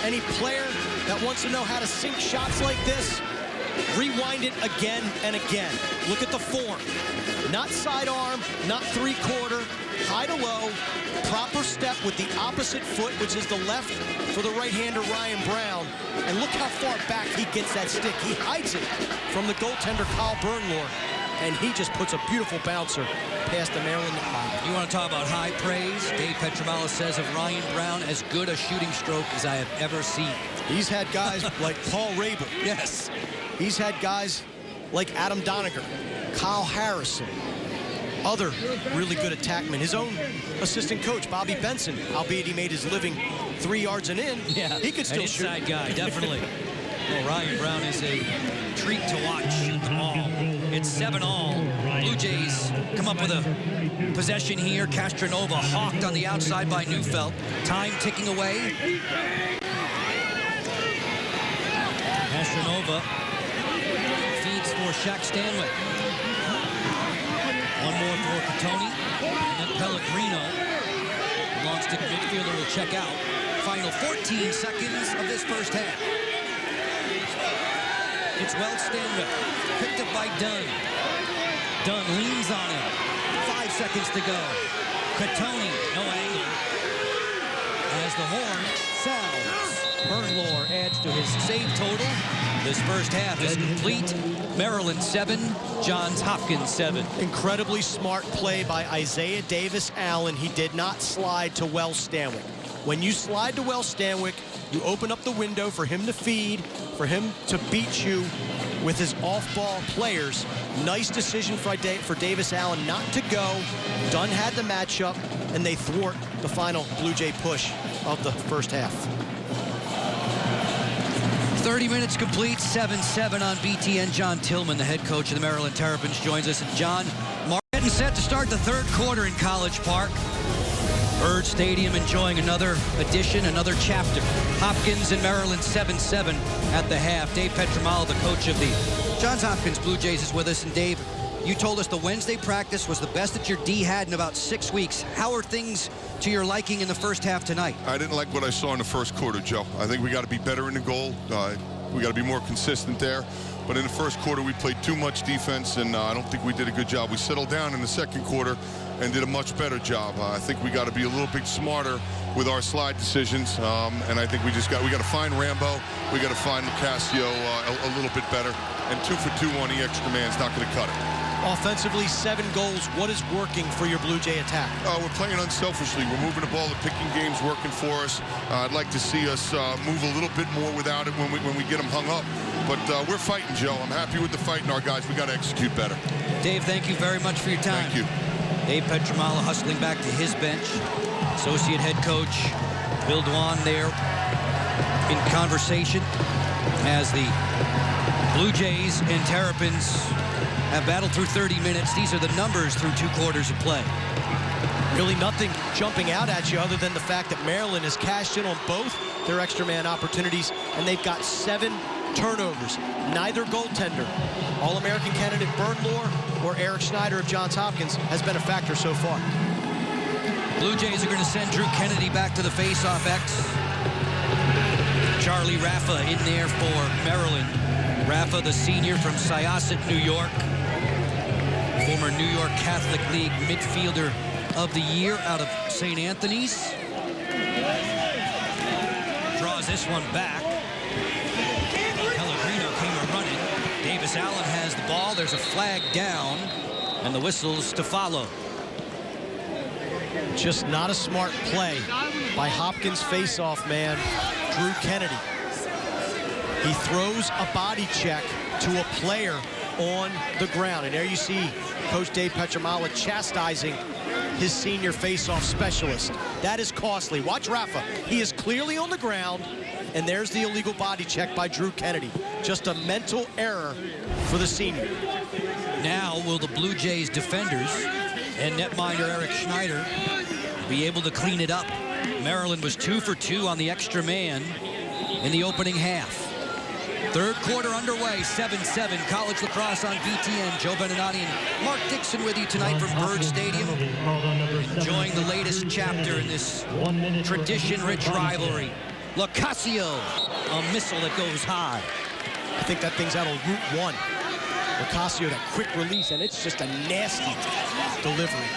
Any player that wants to know how to sink shots like this, rewind it again and again. Look at the form. Not sidearm, not three-quarter, high to low, proper step with the opposite foot, which is the left for the right-hander Ryan Brown. And look how far back he gets that stick. He hides it from the goaltender Kyle Bernlohr, and he just puts a beautiful bouncer past the Maryland line. You want to talk about high praise? Dave Petramala says of Ryan Brown, as good a shooting stroke as I have ever seen. He's had guys like Paul Rabel. Yes. He's had guys like Adam Doniger, Kyle Harrison, other really good attackmen. His own assistant coach, Bobby Benson, albeit he made his living 3 yards and in, yeah, he could still shoot. Inside guy, definitely. Well, Ryan Brown is a treat to watch shoot the ball. It's 7-all. Blue Jays come up with a possession here. Castronova hawked on the outside by Neufeld. Time ticking away. Castronova feeds for Shaq Stanwick. One more for Catoni. And then Pellegrino. The long stick midfielder will check out. Final 14 seconds of this first half. It's Wells Stanwick. Picked up by Dunn. Dunn leans on him. 5 seconds to go. Catoni, no angle. As the horn sounds, Bernlohr adds to his save total. This first half is complete. Maryland 7, Johns Hopkins 7. Incredibly smart play by Isaiah Davis Allen. He did not slide to Wells Stanwick. When you slide to Wells Stanwick, you open up the window for him to feed, for him to beat you with his off-ball players. Nice decision for Davis Allen not to go. Dunn had the matchup, and they thwart the final Blue Jay push of the first half. 30 minutes complete, 7-7 on BTN. John Tillman, the head coach of the Maryland Terrapins, joins us. And John, getting set to start the third quarter in College Park. Bird Stadium enjoying another edition, another chapter. Hopkins and Maryland 7-7 at the half. Dave Petramala, the coach of the Johns Hopkins Blue Jays, is with us. And Dave, you told us the Wednesday practice was the best that your D had in about 6 weeks. How are things to your liking in the first half tonight? I didn't like what I saw in the first quarter, Joe. I think we got to be better in the goal. We got to be more consistent there. But in the first quarter, we played too much defense, and I don't think we did a good job. We settled down in the second quarter and did a much better job. I think we got to be a little bit smarter with our slide decisions, and I think we got to find Rambo. We got to find Locascio a little bit better. And 2 for 2 on the extra man is not going to cut it. Offensively, 7 goals. What is working for your Blue Jay attack? We're playing unselfishly. We're moving the ball. The picking game's working for us. I'd like to see us move a little bit more without it when we get them hung up. But we're fighting, Joe. I'm happy with the fight and our guys. We got to execute better. Dave, thank you very much for your time. Thank you. Dave Petramala hustling back to his bench. Associate head coach Bill Dwan there in conversation as the Blue Jays and Terrapins have battled through 30 minutes. These are the numbers through 2 quarters of play. Really nothing jumping out at you other than the fact that Maryland has cashed in on both their extra man opportunities, and they've got 7 turnovers. Neither goaltender, All-American candidate Bern Lohr or Eric Schneider of Johns Hopkins, has been a factor so far. Blue Jays are going to send Drew Kennedy back to the face-off X. Charlie Raffa in there for Maryland. Raffa, the senior from Syosset, New York. Former New York Catholic League midfielder of the year out of St. Anthony's. Draws this one back. Pellegrino came a-running. Davis Allen has the ball. There's a flag down, and the whistles to follow. Just not a smart play by Hopkins face-off man, Drew Kennedy. He throws a body check to a player on the ground. And there you see Coach Dave Petramala chastising his senior face-off specialist. That is costly. Watch Raffa. He is clearly on the ground, and there's the illegal body check by Drew Kennedy. Just a mental error for the senior. Now will the Blue Jays defenders and netminder Eric Schneider be able to clean it up? Maryland was 2 for 2 on the extra man in the opening half. Third quarter underway, 7-7. College lacrosse on BTN. Joe Beninati and Mark Dixon with you tonight from Bird Stadium. Enjoying the latest chapter in this tradition-rich rivalry. Lacasio, a missile that goes high. I think that thing's out of Route 1. Lacasio, that quick release, and it's just a nasty delivery.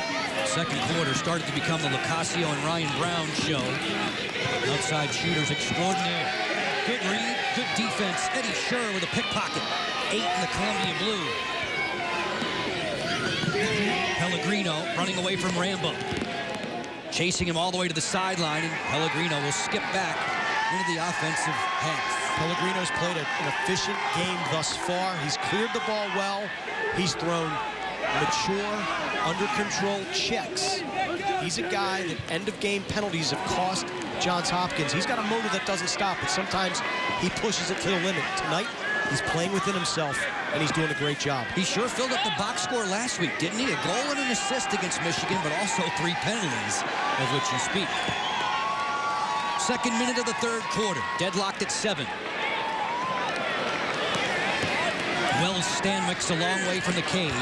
Second quarter started to become the Lacasio and Ryan Brown show. Outside shooters extraordinaire. Good read, good defense. Eddie Scher with a pickpocket. 8 in the Columbia Blue. Pellegrino running away from Rambo. Chasing him all the way to the sideline, and Pellegrino will skip back into the offensive half. Pellegrino's played an efficient game thus far. He's cleared the ball well. He's thrown mature, under control checks. He's a guy that end-of-game penalties have cost Johns Hopkins. He's got a motor that doesn't stop, but sometimes he pushes it to the limit. Tonight, he's playing within himself, and he's doing a great job. He sure filled up the box score last week, didn't he? A goal and an assist against Michigan, but also 3 penalties, of which you speak. Second minute of the third quarter, deadlocked at 7. Wells Stanwick's a long way from the cage.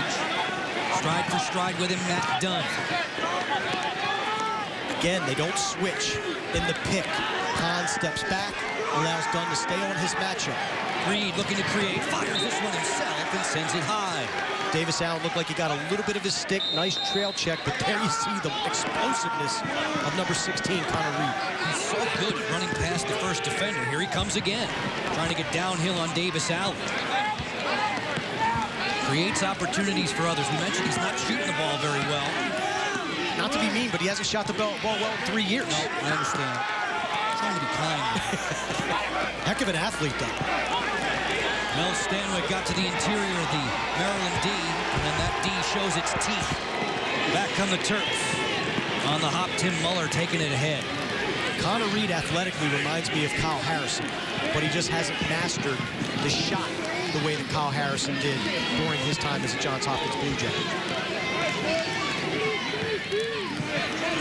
Stride for stride with him, Matt Dunn. Again, they don't switch in the pick. Kahn steps back, allows Dunn to stay on his matchup. Reed looking to create, fires this one himself and sends it high. Davis Allen looked like he got a little bit of his stick. Nice trail check, but there you see the explosiveness of number 16, Connor Reed. He's so good at running past the first defender. Here he comes again, trying to get downhill on Davis Allen. Creates opportunities for others. We mentioned he's not shooting the ball very well. Not to be mean, but he hasn't shot the ball well in 3 years. No, I understand. Trying to be kind. Heck of an athlete, though. Mel Stanwick got to the interior of the Maryland D, and then that D shows its teeth. Back come the Terps. On the hop, Tim Muller taking it ahead. Connor Reed athletically reminds me of Kyle Harrison, but he just hasn't mastered the shot the way that Kyle Harrison did during his time as a Johns Hopkins Blue Jay.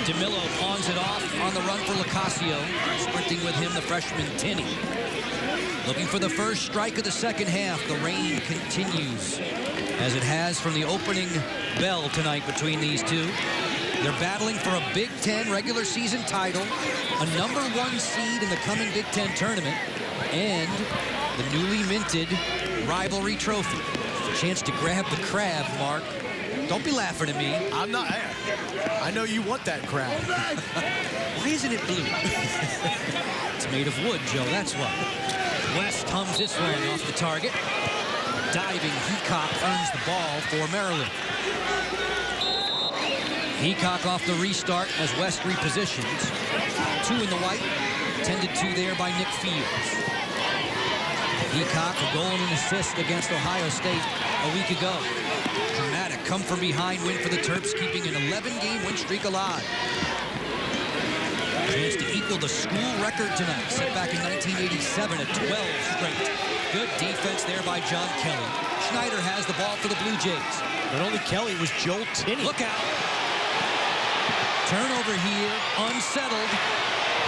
DeMillo pawns it off on the run for Lacasio. Sprinting with him, the freshman Tinney. Looking for the first strike of the second half. The rain continues, as it has from the opening bell tonight between these two. They're battling for a Big Ten regular season title, a #1 seed in the coming Big Ten tournament, and the newly minted rivalry trophy. A chance to grab the crab, Mark. Don't be laughing at me. I'm not. I know you want that crab. Why isn't it blue? It's made of wood, Joe, that's why. West hums this one off the target. Diving Heacock earns the ball for Maryland. Heacock off the restart as West repositions. 2 in the white, tended to there by Nick Fields. Heacock, a goal and an assist against Ohio State a week ago. Dramatic come-from-behind win for the Terps, keeping an 11-game win streak alive. Chance to equal the school record tonight, set back in 1987 at 12 straight. Good defense there by John Kelly. Schneider has the ball for the Blue Jays. Not only Kelly, it was Joel Tinney. Look out. Turnover here, unsettled.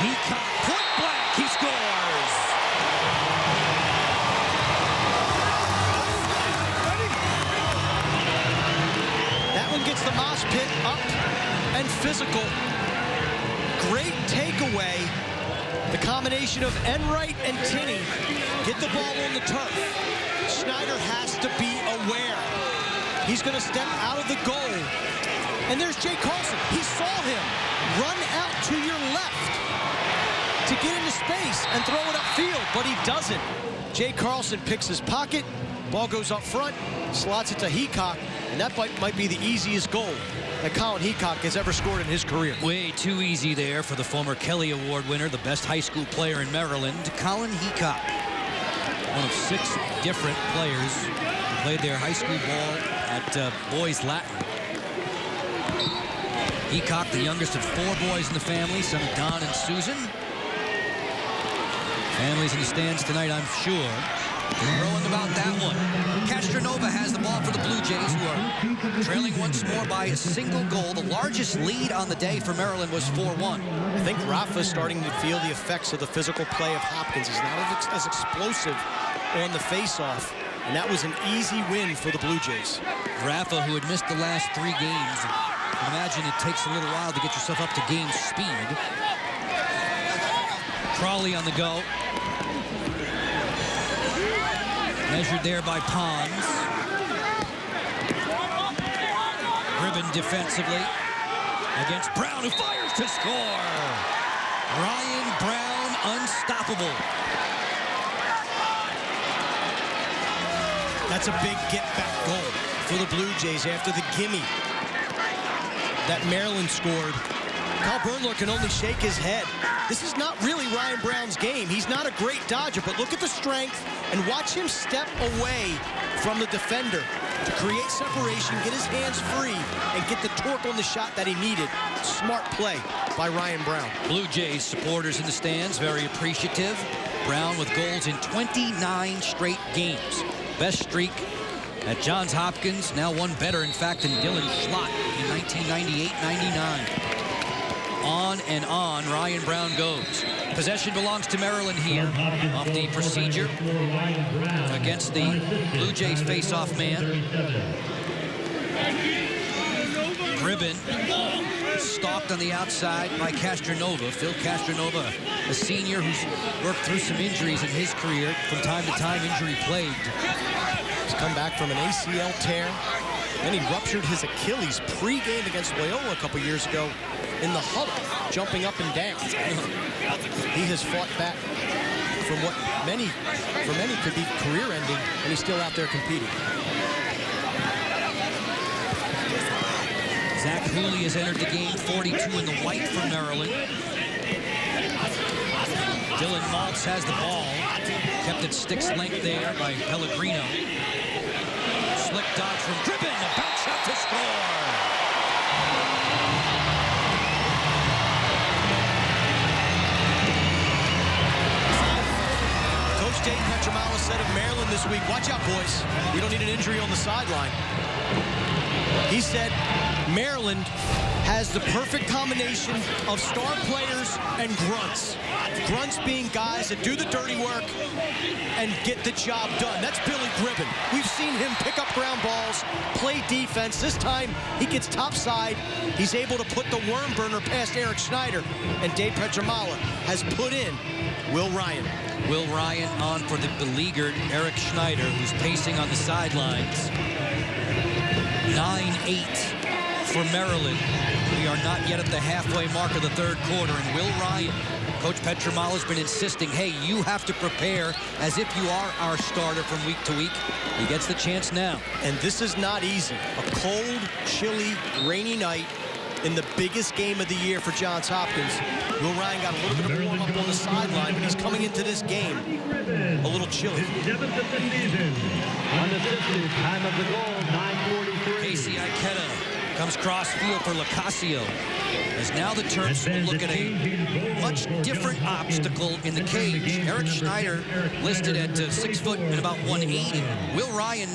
He caught point blank. He scores. That one gets the mosh pit up and physical. Great takeaway. The combination of Enright and Tinney get the ball on the turf. Schneider has to be aware. He's going to step out of the goal. And there's Jay Carlson. He saw him run out to your left to get into space and throw it upfield, but he doesn't. Jay Carlson picks his pocket. Ball goes up front, slots it to Heacock, and that might be the easiest goal that Colin Heacock has ever scored in his career. Way too easy there for the former Kelly Award winner, the best high school player in Maryland, Colin Heacock. One of 6 different players who played their high school ball at Boys Latin. Heacock, the youngest of 4 boys in the family, son of Don and Susan. Families in the stands tonight, I'm sure. Throwing about that one. Castronova has the ball for the Blue Jays, who are trailing once more by a single goal. The largest lead on the day for Maryland was 4-1. I think Rafa's starting to feel the effects of the physical play of Hopkins. He's not as explosive on the face-off, and that was an easy win for the Blue Jays. Rafa, who had missed the last 3 games, I imagine it takes a little while to get yourself up to game speed. Crawley on the go. Measured there by Pons. Ribbon defensively against Brown, who fires to score. Ryan Brown, unstoppable. That's a big get-back goal for the Blue Jays after the gimme that Maryland scored. Kyle Bernlohr can only shake his head. This is not really Ryan Brown's game. He's not a great dodger, but look at the strength and watch him step away from the defender to create separation, get his hands free, and get the torque on the shot that he needed. Smart play by Ryan Brown. Blue Jays supporters in the stands, very appreciative. Brown with goals in 29 straight games. Best streak at Johns Hopkins, now one better, in fact, than Dylan Schlott in 1998-99. On and on, Ryan Brown goes. Possession belongs to Maryland here off the procedure against the Blue Jays face-off man. Ribbon stalked on the outside by Castronova. Phil Castronova, a senior who's worked through some injuries in his career, from time to time injury plagued. He's come back from an ACL tear. Then he ruptured his Achilles pre-game against Loyola a couple years ago in the huddle, jumping up and down. He has fought back from what for many could be career-ending, and he's still out there competing. Zach Hooley has entered the game, 42 in the white for Maryland. Dylan Maltz has the ball, kept at stick's length there by Pellegrino. Slick dodge from Dribbin, a bounce shot to score. Coach Dave Petramala said of Maryland this week, watch out, boys. We don't need an injury on the sideline. He said Maryland has the perfect combination of star players and grunts. Grunts being guys that do the dirty work and get the job done. That's Billy Gribbin. We've seen him pick up ground balls, play defense. This time he gets topside. He's able to put the worm burner past Eric Schneider. And Dave Petramala has put in Will Ryan. Will Ryan on for the beleaguered Eric Schneider, who's pacing on the sidelines. 9-8 for Maryland. We are not yet at the halfway mark of the 3rd quarter, and Will Ryan, Coach Petramala, has been insisting, hey, you have to prepare as if you are our starter from week to week. He gets the chance now. And this is not easy. A cold, chilly, rainy night in the biggest game of the year for Johns Hopkins. Will Ryan got a little bit of warm up on the sideline, but he's coming into this game a little chilly. Unassisted, time of the goal, 9:43. Casey Ikeda comes cross field for Lacasio. As now the Terps will look at a much different obstacle in the cage. Eric Schneider listed at 6 foot and about 180. Will Ryan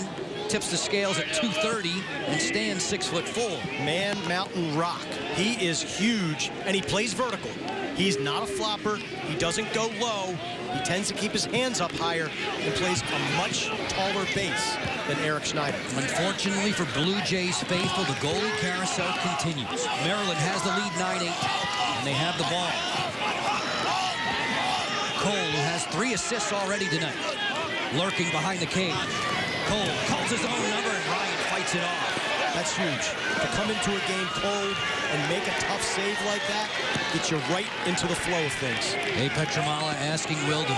tips the scales at 230 and stands 6'4". Man, mountain rock. He is huge, and he plays vertical. He's not a flopper. He doesn't go low. He tends to keep his hands up higher and plays a much taller base than Eric Schneider. Unfortunately for Blue Jays faithful, the goalie carousel continues. Maryland has the lead 9-8, and they have the ball. Cole, who has 3 assists already tonight, lurking behind the cage. Cole calls his own number, and Ryan fights it off. That's huge. To come into a game cold and make a tough save like that gets you right into the flow of things. Dave Petramala asking Will to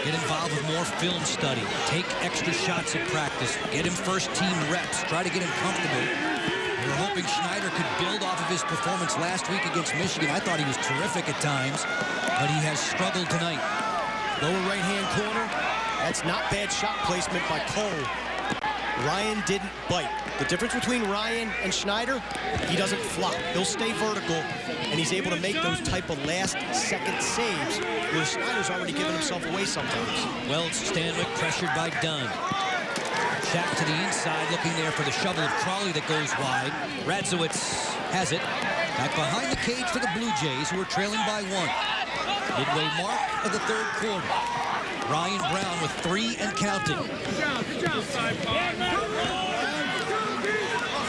get involved with more film study, take extra shots at practice, get him first-team reps, try to get him comfortable. We were hoping Schneider could build off of his performance last week against Michigan. I thought he was terrific at times, but he has struggled tonight. Lower right-hand corner. That's not bad shot placement by Cole. Ryan didn't bite. The difference between Ryan and Schneider, he doesn't flop. He'll stay vertical, and he's able to make those type of last-second saves where Schneider's already given himself away sometimes. Well, Stanwick pressured by Dunn. Shack to the inside, looking there for the shovel of Crawley that goes wide. Radzowitz has it. Back behind the cage for the Blue Jays, who are trailing by 1. Midway mark of the 3rd quarter. Ryan Brown with 3 and counting.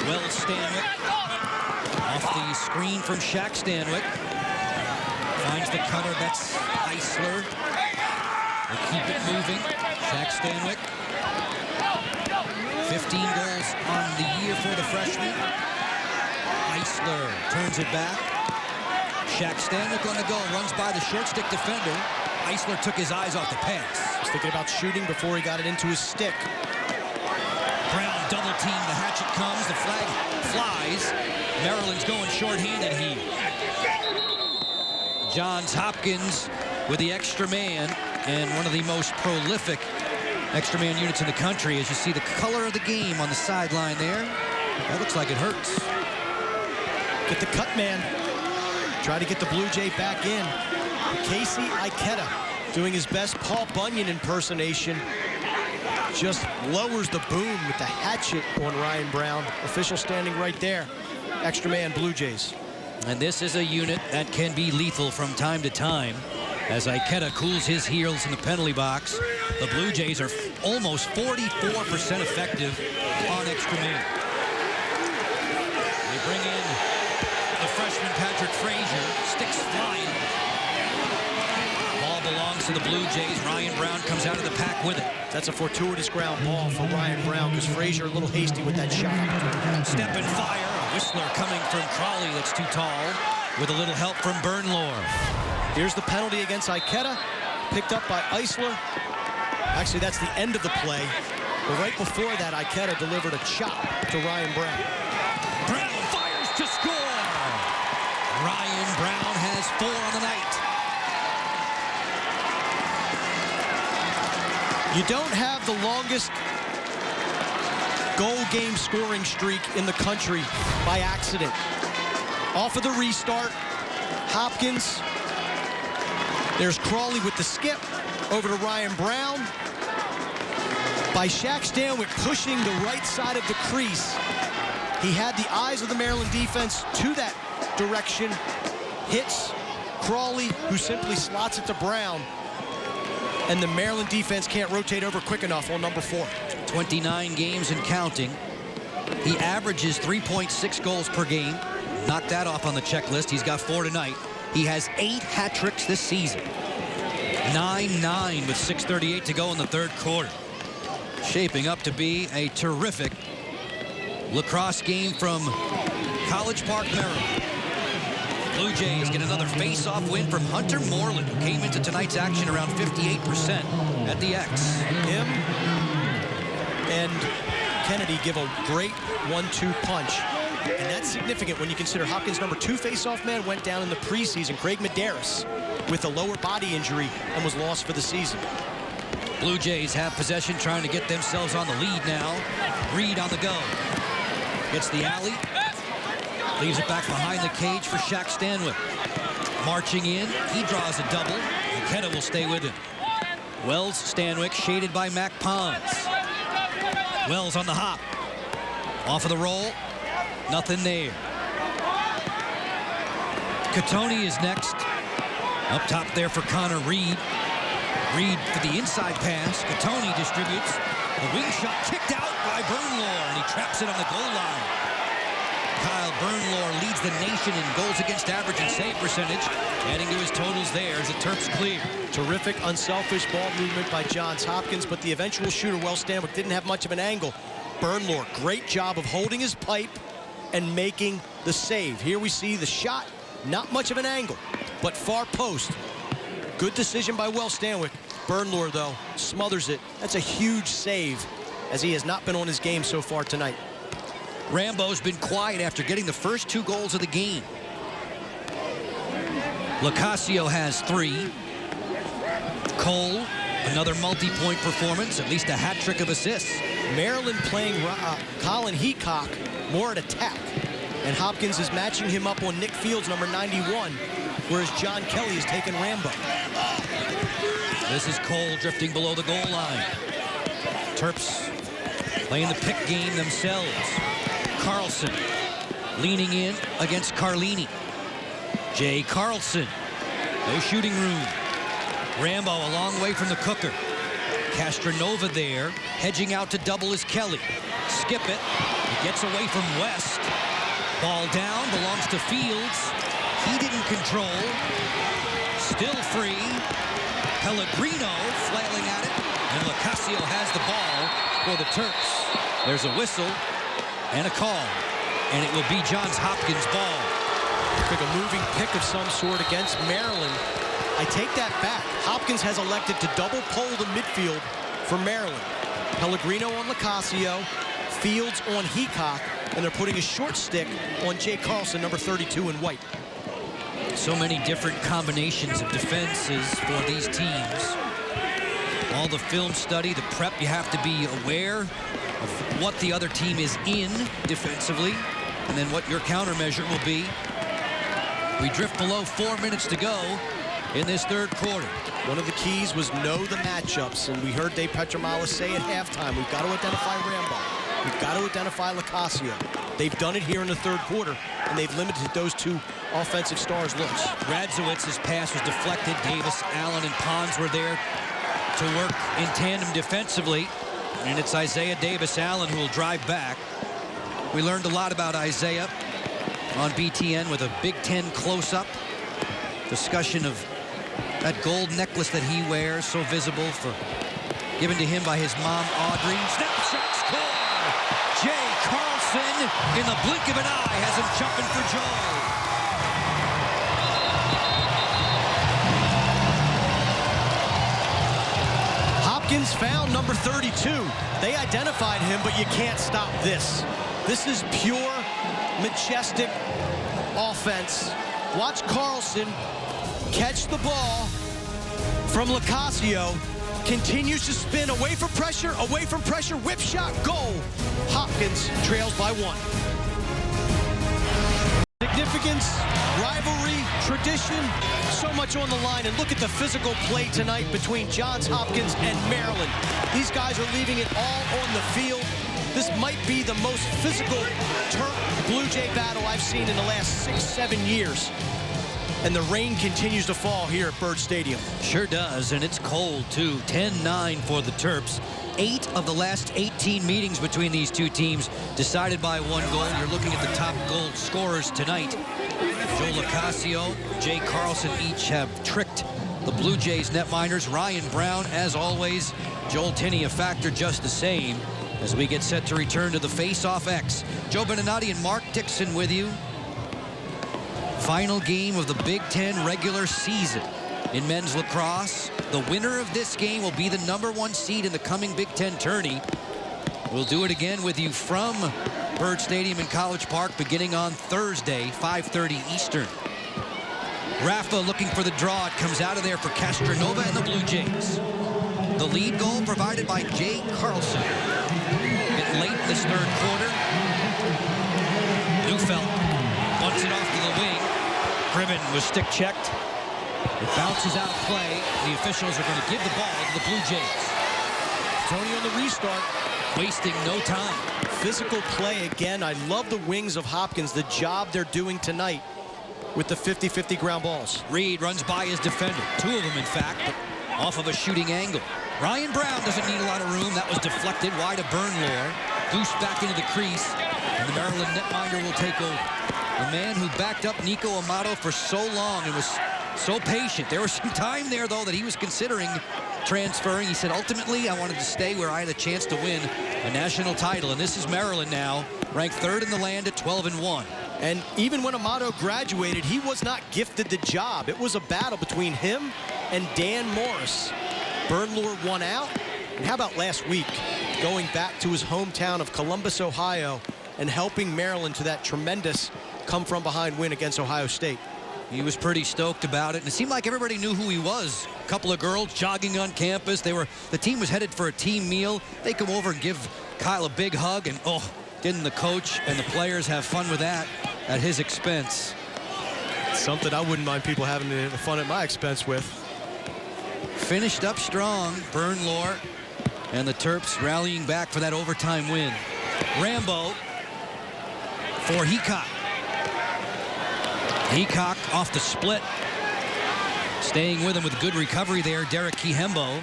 Wells Stanwick off the screen from Shaq Stanwick. Finds the cutter, that's Eisler. They keep it moving. Shaq Stanwick. 15 goals on the year for the freshman. Eisler turns it back. Shaq Stanwick on the go, runs by the short stick defender. Eisler took his eyes off the pass. He's thinking about shooting before he got it into his stick. Brown double team, the hatchet comes, the flag flies. Maryland's going short-handed here. Johns Hopkins with the extra man, and one of the most prolific extra man units in the country. As you see the color of the game on the sideline there, that looks like it hurts. Get the cut man. Try to get the Blue Jay back in. Casey Ikeda doing his best Paul Bunyan impersonation. Just lowers the boom with the hatchet on Ryan Brown. Official standing right there. Extra man, Blue Jays. And this is a unit that can be lethal from time to time. As Ikeda cools his heels in the penalty box, the Blue Jays are almost 44% effective on extra man. They bring in the freshman Patrick Frazier, sticks flying. Ball belongs to the Blue Jays. Ryan Brown comes out of the pack with it. That's a fortuitous ground ball for Ryan Brown because Frazier a little hasty with that shot. Step and fire. A Whistler coming from Crawley that's too tall with a little help from Bernlohr. Here's the penalty against Ikeda, picked up by Eisler. Actually, that's the end of the play. But right before that, Ikeda delivered a chop to Ryan Brown. Brown fires to score. Ryan Brown has 4 on the night. You don't have the longest goal game scoring streak in the country by accident. Off of the restart, Hopkins. There's Crawley with the skip over to Ryan Brown. By Shaq Stanwick pushing the right side of the crease. He had the eyes of the Maryland defense to that direction. Hits Crawley, who simply slots it to Brown. And the Maryland defense can't rotate over quick enough on number 4. 29 games and counting. He averages 3.6 goals per game. Knocked that off on the checklist. He's got 4 tonight. He has 8 hat tricks this season. 9-9 with 6:38 to go in the 3rd quarter. Shaping up to be a terrific lacrosse game from College Park, Maryland. Blue Jays get another face-off win from Hunter Moreland, who came into tonight's action around 58% at the X. Him and Kennedy give a great 1-2 punch. And that's significant when you consider Hopkins' number 2 face-off man went down in the preseason, Craig Medeiros, with a lower body injury and was lost for the season. Blue Jays have possession, trying to get themselves on the lead now. Reed on the go. Gets the alley. Leaves it back behind the cage for Shaq Stanwyck. Marching in, he draws a double. Ikeda will stay with him. Wells, Stanwyck, shaded by Mac Pons. Wells on the hop. Off of the roll. Nothing there. Katoni is next. Up top there for Connor Reed. Reed for the inside pass. Katoni distributes. The wing shot kicked out by Bernlohr, and he traps it on the goal line. Kyle Bernlohr leads the nation in goals against average and save percentage, adding to his totals there as the Terps clear. Terrific, unselfish ball movement by Johns Hopkins, but the eventual shooter, Wells Stanwyck, didn't have much of an angle. Bernlohr, great job of holding his pipe and making the save. Here we see the shot, not much of an angle, but far post. Good decision by Wells Stanwyck. Bernlohr, though, smothers it. That's a huge save, as he has not been on his game so far tonight. Rambo's been quiet after getting the first 2 goals of the game. Lacasio has 3. Cole, another multi-point performance, at least a hat trick of assists. Maryland playing Colin Heacock more at attack, and Hopkins is matching him up on Nick Fields, number 91, whereas John Kelly has taken Rambo. This is Cole drifting below the goal line. Terps playing the pick game themselves. Carlson leaning in against Carlini. Jay Carlson. No shooting room. Rambo a long way from the cooker. Castronova there, hedging out to double is Kelly. Skip it. He gets away from West. Ball down, belongs to Fields. He didn't control. Still free. Pellegrino flailing at it. And Lacasio has the ball for the Terps. There's a whistle and a call. And it will be Johns Hopkins' ball. Took a moving pick of some sort against Maryland. I take that back. Hopkins has elected to double pole the midfield for Maryland. Pellegrino on Lacasio, Fields on Heacock, and they're putting a short stick on Jay Carlson, number 32 in white. So many different combinations of defenses for these teams. All the film study, the prep, you have to be aware of what the other team is in defensively, and then what your countermeasure will be. We drift below 4 minutes to go in this third quarter. One of the keys was know the matchups, and we heard Dave Petromalis say at halftime, we've got to identify Rambo. We've got to identify Lacasio. They've done it here in the third quarter, and they've limited those 2 offensive stars' looks. Radzowitz's pass was deflected. Davis, Allen, and Pons were there to work in tandem defensively. And it's Isaiah Davis-Allen who will drive back. We learned a lot about Isaiah on BTN with a Big Ten close-up. Discussion of that gold necklace that he wears, so visible, given to him by his mom, Audrey. Snapshot score! Jay Carlson, in the blink of an eye, has him jumping for joy. Hopkins found number 32. They identified him, but you can't stop this. This is pure, majestic offense. Watch Carlson catch the ball from Lacasio. Continues to spin away from pressure, whip shot, goal. Hopkins trails by 1. Significance, rivalry, tradition, so much on the line. And look at the physical play tonight between Johns Hopkins and Maryland. These guys are leaving it all on the field. This might be the most physical Terp Blue Jay battle I've seen in the last 6-7 years. And the rain continues to fall here at Byrd Stadium. Sure does, and it's cold, too. 10-9 for the Terps. 8 of the last 18 meetings between these 2 teams decided by 1 goal. You're looking at the top goal scorers tonight. Joe Lacasio, Jay Carlson each have tricked the Blue Jays netminders. Ryan Brown, as always. Joel Tinney a factor just the same as we get set to return to the Face-Off X. Joe Beninati and Mark Dixon with you. Final game of the Big Ten regular season in men's lacrosse. The winner of this game will be the #1 seed in the coming Big Ten tourney. We'll do it again with you from Byrd Stadium in College Park beginning on Thursday, 5:30 Eastern. Rafa looking for the draw. It comes out of there for Castronova and the Blue Jays. The lead goal provided by Jay Carlson. Late in this third quarter. Neufeld was stick checked. It bounces out of play. The officials are going to give the ball to the Blue Jays. Tony on the restart. Wasting no time. Physical play again. I love the wings of Hopkins, the job they're doing tonight with the 50-50 ground balls. Reed runs by his defender. Two of them, in fact, but off of a shooting angle. Ryan Brown doesn't need a lot of room. That was deflected wide of Bernlohr. Goose back into the crease, and the Maryland netminder will take over. The man who backed up Nico Amato for so long and was so patient. There was some time there, though, that he was considering transferring. He said, ultimately, I wanted to stay where I had a chance to win a national title. And this is Maryland now, ranked third in the land at 12-1. And even when Amato graduated, he was not gifted the job. It was a battle between him and Dan Morris. Bernlohr won out. And how about last week, going back to his hometown of Columbus, Ohio, and helping Maryland to that tremendous come-from-behind win against Ohio State. He was pretty stoked about it, and it seemed like everybody knew who he was. A couple of girls jogging on campus. The team was headed for a team meal. They come over and give Kyle a big hug, and oh, didn't the coach and the players have fun with that at his expense? Something I wouldn't mind people having fun at my expense with. Finished up strong, Bernlohr, and the Terps rallying back for that overtime win. Rambo for Heacock. Heacock off the split. Staying with him with good recovery there, Derek Kihembo.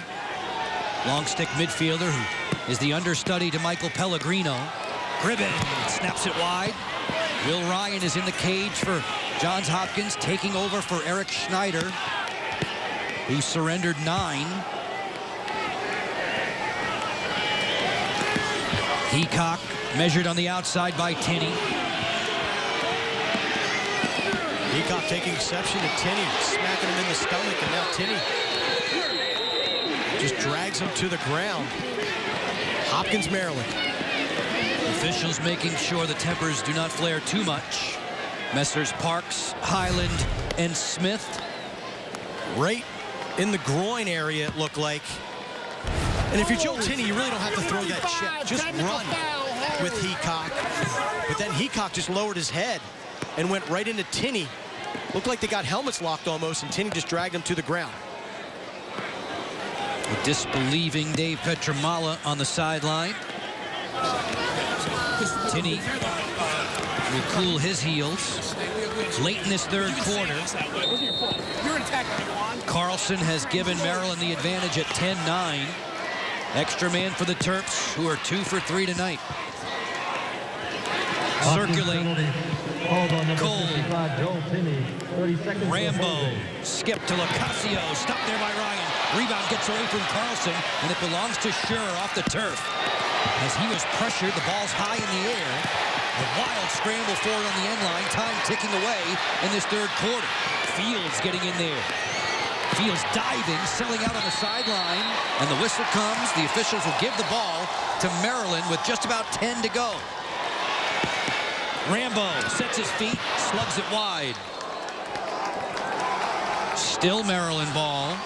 Long stick midfielder who is the understudy to Michael Pellegrino. Gribben snaps it wide. Will Ryan is in the cage for Johns Hopkins, taking over for Eric Schneider, who surrendered 9. Heacock measured on the outside by Tinney. Heacock taking exception to Tinney, smacking him in the stomach, and now Tinney just drags him to the ground. Hopkins, Maryland. Officials making sure the tempers do not flare too much. Messrs. Parks, Highland, and Smith. Right in the groin area, it looked like. And if you're Joe Tinney, you really don't have to throw that check. Just run with Heacock. But then Heacock just lowered his head and went right into Tinney. Looked like they got helmets locked almost, and Tinney just dragged him to the ground. A disbelieving Dave Petramala on the sideline. Tinney will cool his heels. Late in this third quarter, Carlson has given Maryland the advantage at 10-9. Extra man for the Terps, who are 2 for 3 tonight. Circulate. Cole. Rambo. Skip to Locasio. Stopped there by Ryan. Rebound gets away from Carlson, and it belongs to Schur off the turf. As he was pressured, the ball's high in the air. A wild scramble forward on the end line. Time ticking away in this third quarter. Fields getting in there. Fields diving, selling out on the sideline, and the whistle comes. The officials will give the ball to Maryland with just about 10 to go. Rambo sets his feet, slugs it wide. Still Maryland ball.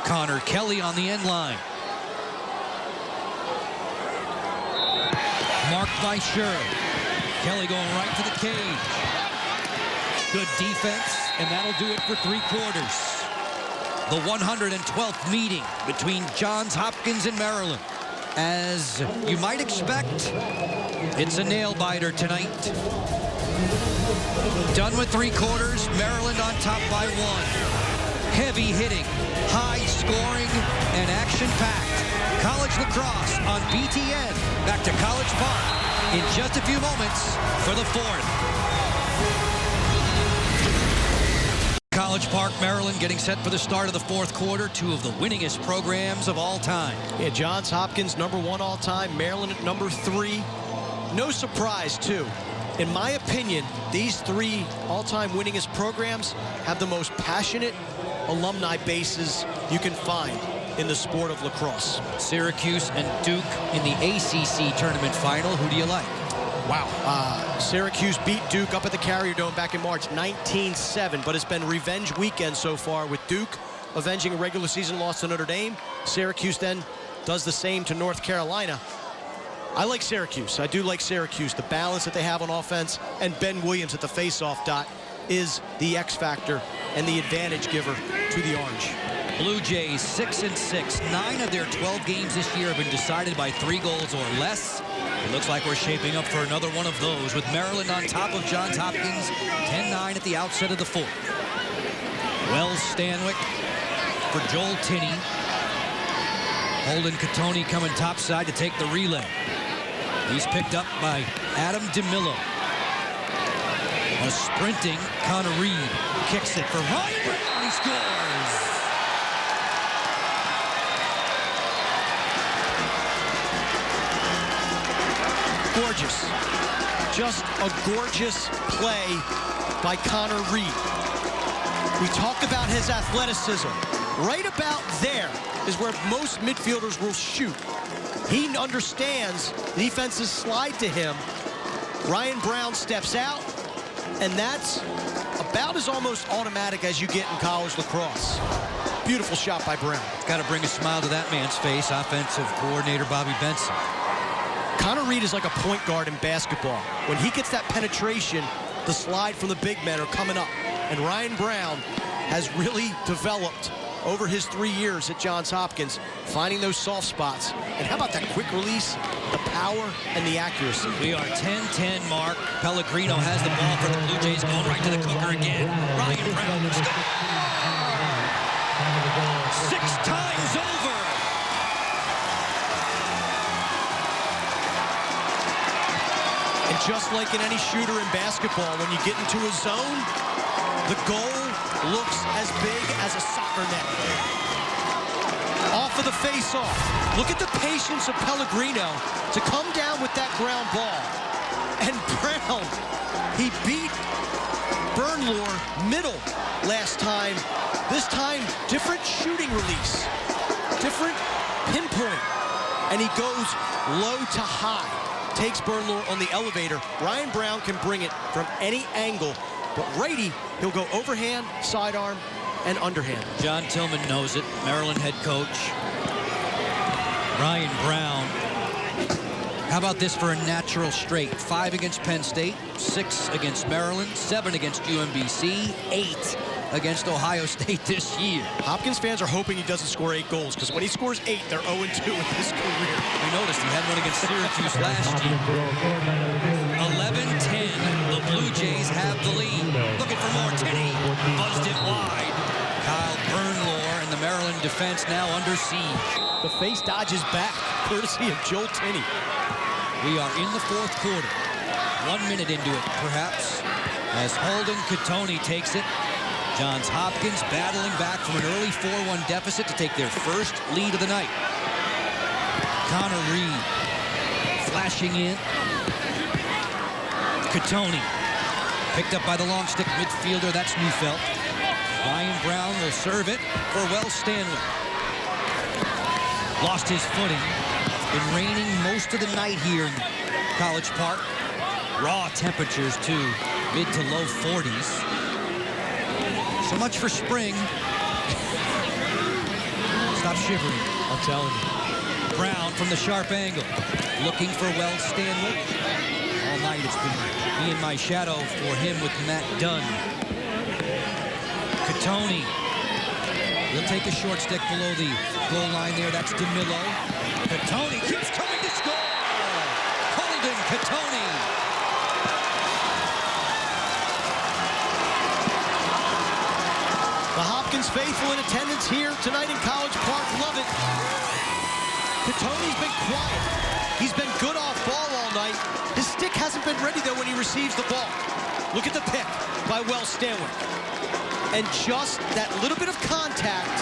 Connor Kelly on the end line. Marked by Schur. Kelly going right to the cage. Good defense, and that'll do it for 3 quarters. The 112th meeting between Johns Hopkins and Maryland. As you might expect, it's a nail-biter tonight. Done with 3 quarters, Maryland on top by 1. Heavy hitting, high scoring, and action-packed. College lacrosse on BTN. Back to College Park in just a few moments for the 4th. College Park, Maryland getting set for the start of the 4th quarter. 2 of the winningest programs of all time. Yeah, Johns Hopkins, #1 all time. Maryland at #3. No surprise, too. In my opinion, these 3 all-time winningest programs have the most passionate alumni bases you can find in the sport of lacrosse. Syracuse and Duke in the ACC tournament final. Who do you like? Wow. Syracuse beat Duke up at the Carrier Dome back in March 19-7, but it's been revenge weekend so far with Duke avenging a regular season loss to Notre Dame. Syracuse then does the same to North Carolina. I like Syracuse. I do like Syracuse. The balance that they have on offense, and Ben Williams at the faceoff dot is the X factor and the advantage giver to the Orange. Blue Jays 6-6. 9 of their 12 games this year have been decided by 3 goals or less. It looks like we're shaping up for another one of those, with Maryland on top of Johns Hopkins, 10-9 at the outset of the 4th. Wells Stanwyck for Joel Tinney. Holden Catoni coming topside to take the relay. He's picked up by Adam DeMillo. A sprinting Connor Reed kicks it for Ryan Brown. He scores. Gorgeous. Just a gorgeous play by Connor Reed. We talk about his athleticism. Right about there is where most midfielders will shoot. He understands the defenses slide to him. Ryan Brown steps out, and that's about as almost automatic as you get in college lacrosse. Beautiful shot by Brown. Got to bring a smile to that man's face, offensive coordinator Bobby Benson. Connor Reed is like a point guard in basketball. When he gets that penetration, the slide from the big men are coming up. And Ryan Brown has really developed over his 3 years at Johns Hopkins, finding those soft spots. And how about that quick release, the power, and the accuracy? We are 10-10 mark. Pellegrino has the ball for the Blue Jays, going right to the cooker again. Ryan Brown scores! 6 times over! And just like in any shooter in basketball, when you get into a zone, the goal looks as big as a soccer net. Off of the face-off. Look at the patience of Pellegrino to come down with that ground ball. And Brown, he beat Bernlohr middle last time. This time, different shooting release, different pinpoint. And he goes low to high. Takes Bernlohr on the elevator. Ryan Brown can bring it from any angle. But righty, he'll go overhand, sidearm, and underhand. John Tillman knows it, Maryland head coach. Ryan Brown. How about this for a natural straight? 5 against Penn State, 6 against Maryland, 7 against UMBC, 8 against Ohio State this year. Hopkins fans are hoping he doesn't score 8 goals, because when he scores 8, they're 0-2 in his career. We noticed he had one against Syracuse last year. 11-10, the Blue Jays have the lead. Looking for more, Tinney buzzed it wide. Kyle Bernlohr and the Maryland defense now under siege. The face dodges back, courtesy of Joel Tinney. We are in the 4th quarter. 1 minute into it, perhaps, as Holden Catoni takes it. Johns Hopkins battling back from an early 4-1 deficit to take their first lead of the night. Connor Reed flashing in. Catoni picked up by the long stick midfielder. That's Neufeld. Ryan Brown will serve it for Wells Stanwyck. Lost his footing. Been raining most of the night here in College Park. Raw temperatures too, mid to low 40s. So much for spring. Stop shivering. I'm telling you. Brown from the sharp angle. Looking for Wells Stanwyck. All night it's been me and my shadow for him with Matt Dunn. Catoni. He'll take a short stick below the goal line there. That's DeMillo. Catoni keeps coming to score. Holden Catoni. The Hopkins faithful in attendance here tonight in College Park. Love it. Catoni's been quiet. He's been good off ball all night. His stick hasn't been ready, though, when he receives the ball. Look at the pick by Wells Stanwyck. And just that little bit of contact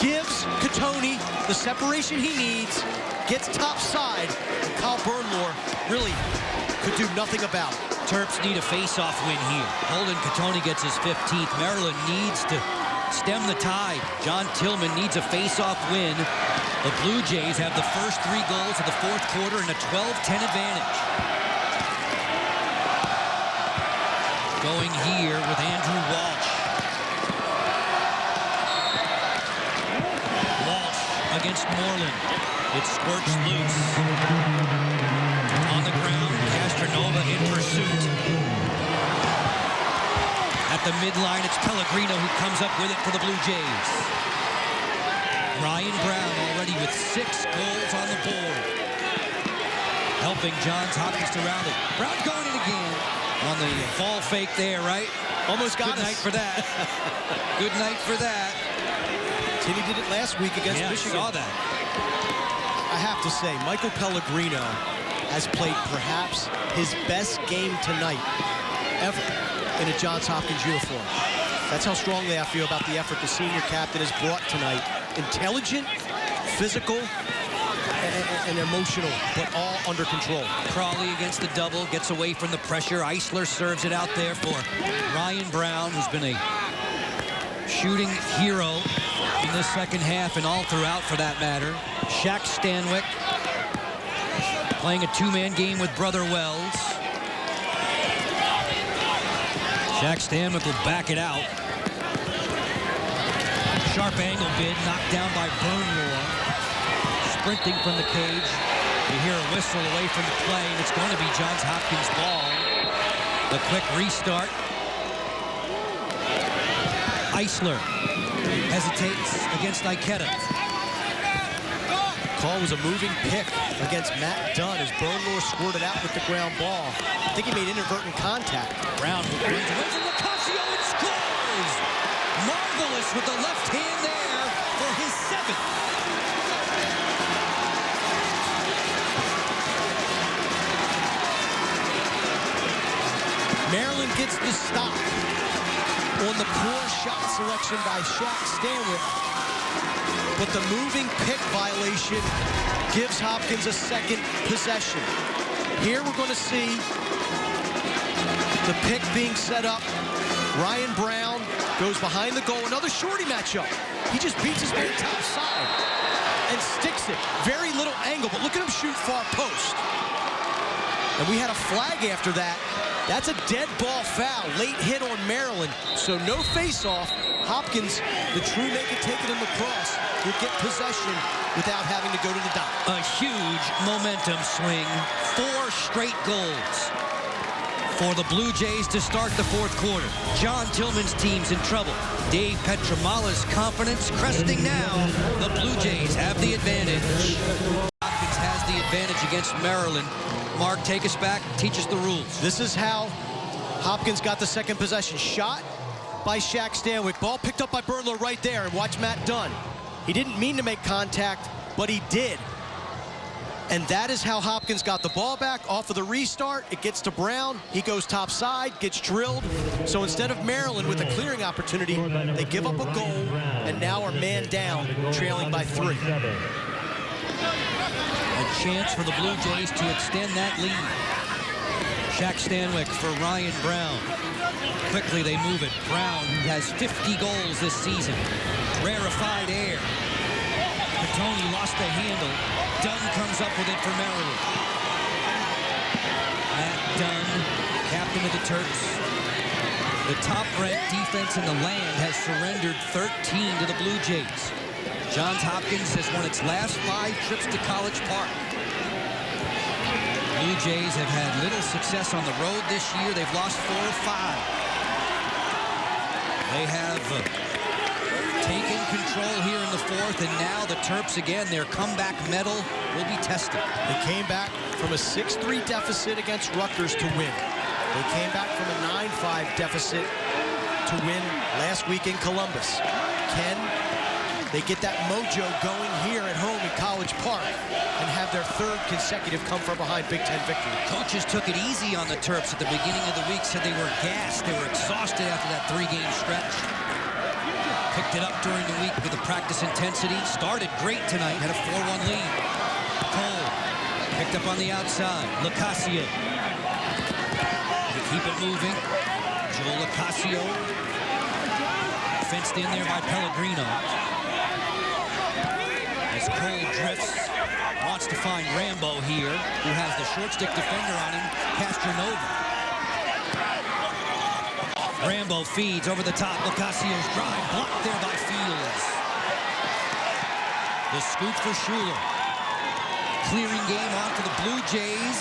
gives Catoni the separation he needs, gets top side, and Kyle Bernlohr really could do nothing about it. Terps need a face-off win here. Holden Catoni gets his 15th. Maryland needs to stem the tide. John Tillman needs a face-off win. The Blue Jays have the first 3 goals of the 4th quarter and a 12-10 advantage. Going here with Andrew Walsh. Walsh against Moreland. It squirts loose. On the ground, Castronova in pursuit. At the midline, it's Pellegrino who comes up with it for the Blue Jays. Ryan Brown already with 6 goals on the board. Helping Johns Hopkins to round it. Brown going in again on the ball fake there, right? Almost got Good night for that. Good night for that. Timmy did it last week against Michigan. I saw that. I have to say, Michael Pellegrino has played perhaps his best game tonight ever in a Johns Hopkins uniform. That's how strongly I feel about the effort the senior captain has brought tonight. Intelligent, physical, and emotional, but all under control. Crawley against the double, gets away from the pressure. Eisler serves it out there for Ryan Brown, who's been a shooting hero in this second half and all throughout for that matter. Shaq Stanwyck playing a 2-man game with Brother Wells. Shaq Stanwyck will back it out. Sharp angle bid knocked down by Burnlore. Sprinting from the cage. You hear a whistle away from the play, and it's going to be Johns Hopkins' ball. The quick restart. Eisler hesitates against Ikeda. Call was a moving pick against Matt Dunn as Burnlore squirted out with the ground ball. I think he made inadvertent contact. Brown runs away from Lacrosse and scores! Marvelous with the left hand there for his 7th. Maryland gets the stop on the poor shot selection by Shaq Stanwyck. But the moving pick violation gives Hopkins a 2nd possession. Here we're going to see the pick being set up. Ryan Brown goes behind the goal. Another shorty matchup. He just beats his man top side and sticks it. Very little angle, but look at him shoot far post. And we had a flag after that. That's a dead ball foul. Late hit on Maryland. So no face-off. Hopkins, the true make-it-take-it in lacrosse, will get possession without having to go to the dot. A huge momentum swing. 4 straight goals for the Blue Jays to start the 4th quarter. John Tillman's team's in trouble. Dave Petramala's confidence cresting now. The Blue Jays have the advantage. Hopkins has the advantage against Maryland. Mark, take us back, teach us the rules. This is how Hopkins got the 2nd possession. Shot by Shaq Stanwyck. Ball picked up by Burnlow right there. And watch Matt Dunn. He didn't mean to make contact, but he did. And that is how Hopkins got the ball back off of the restart. It gets to Brown. He goes top side, gets drilled. So instead of Maryland with a clearing opportunity, they give up a goal and now are man down, trailing by 3. A chance for the Blue Jays to extend that lead. Shaq Stanwyck for Ryan Brown. Quickly they move it. Brown, who has 50 goals this season. Rarefied air. Petoni lost the handle. Dunn comes up with it for Maryland. Matt Dunn, captain of the Terps. The top-ranked defense in the land has surrendered 13 to the Blue Jays. Johns Hopkins has won its last 5 trips to College Park. Blue Jays have had little success on the road this year. They've lost 4 of 5. They have taken control here in the 4th, and now the Terps again, their comeback medal will be tested. They came back from a 6-3 deficit against Rutgers to win. They came back from a 9-5 deficit to win last week in Columbus. Can they get that mojo going here at home in College Park and have their 3rd consecutive come-from-behind Big Ten victory? Coaches took it easy on the Terps at the beginning of the week, said they were gassed, they were exhausted after that 3-game stretch. Picked it up during the week with the practice intensity. Started great tonight, had a 4-1 lead. Cole picked up on the outside. Lacrosse. They keep it moving. Joel Lacrosse fenced in there by Pellegrino. As Cole drifts, wants to find Rambo here, who has the short stick defender on him, Castronova. Rambo feeds over the top. Lacassio's drive blocked there by Fields. The scoop for Schuler. Clearing game on for the Blue Jays.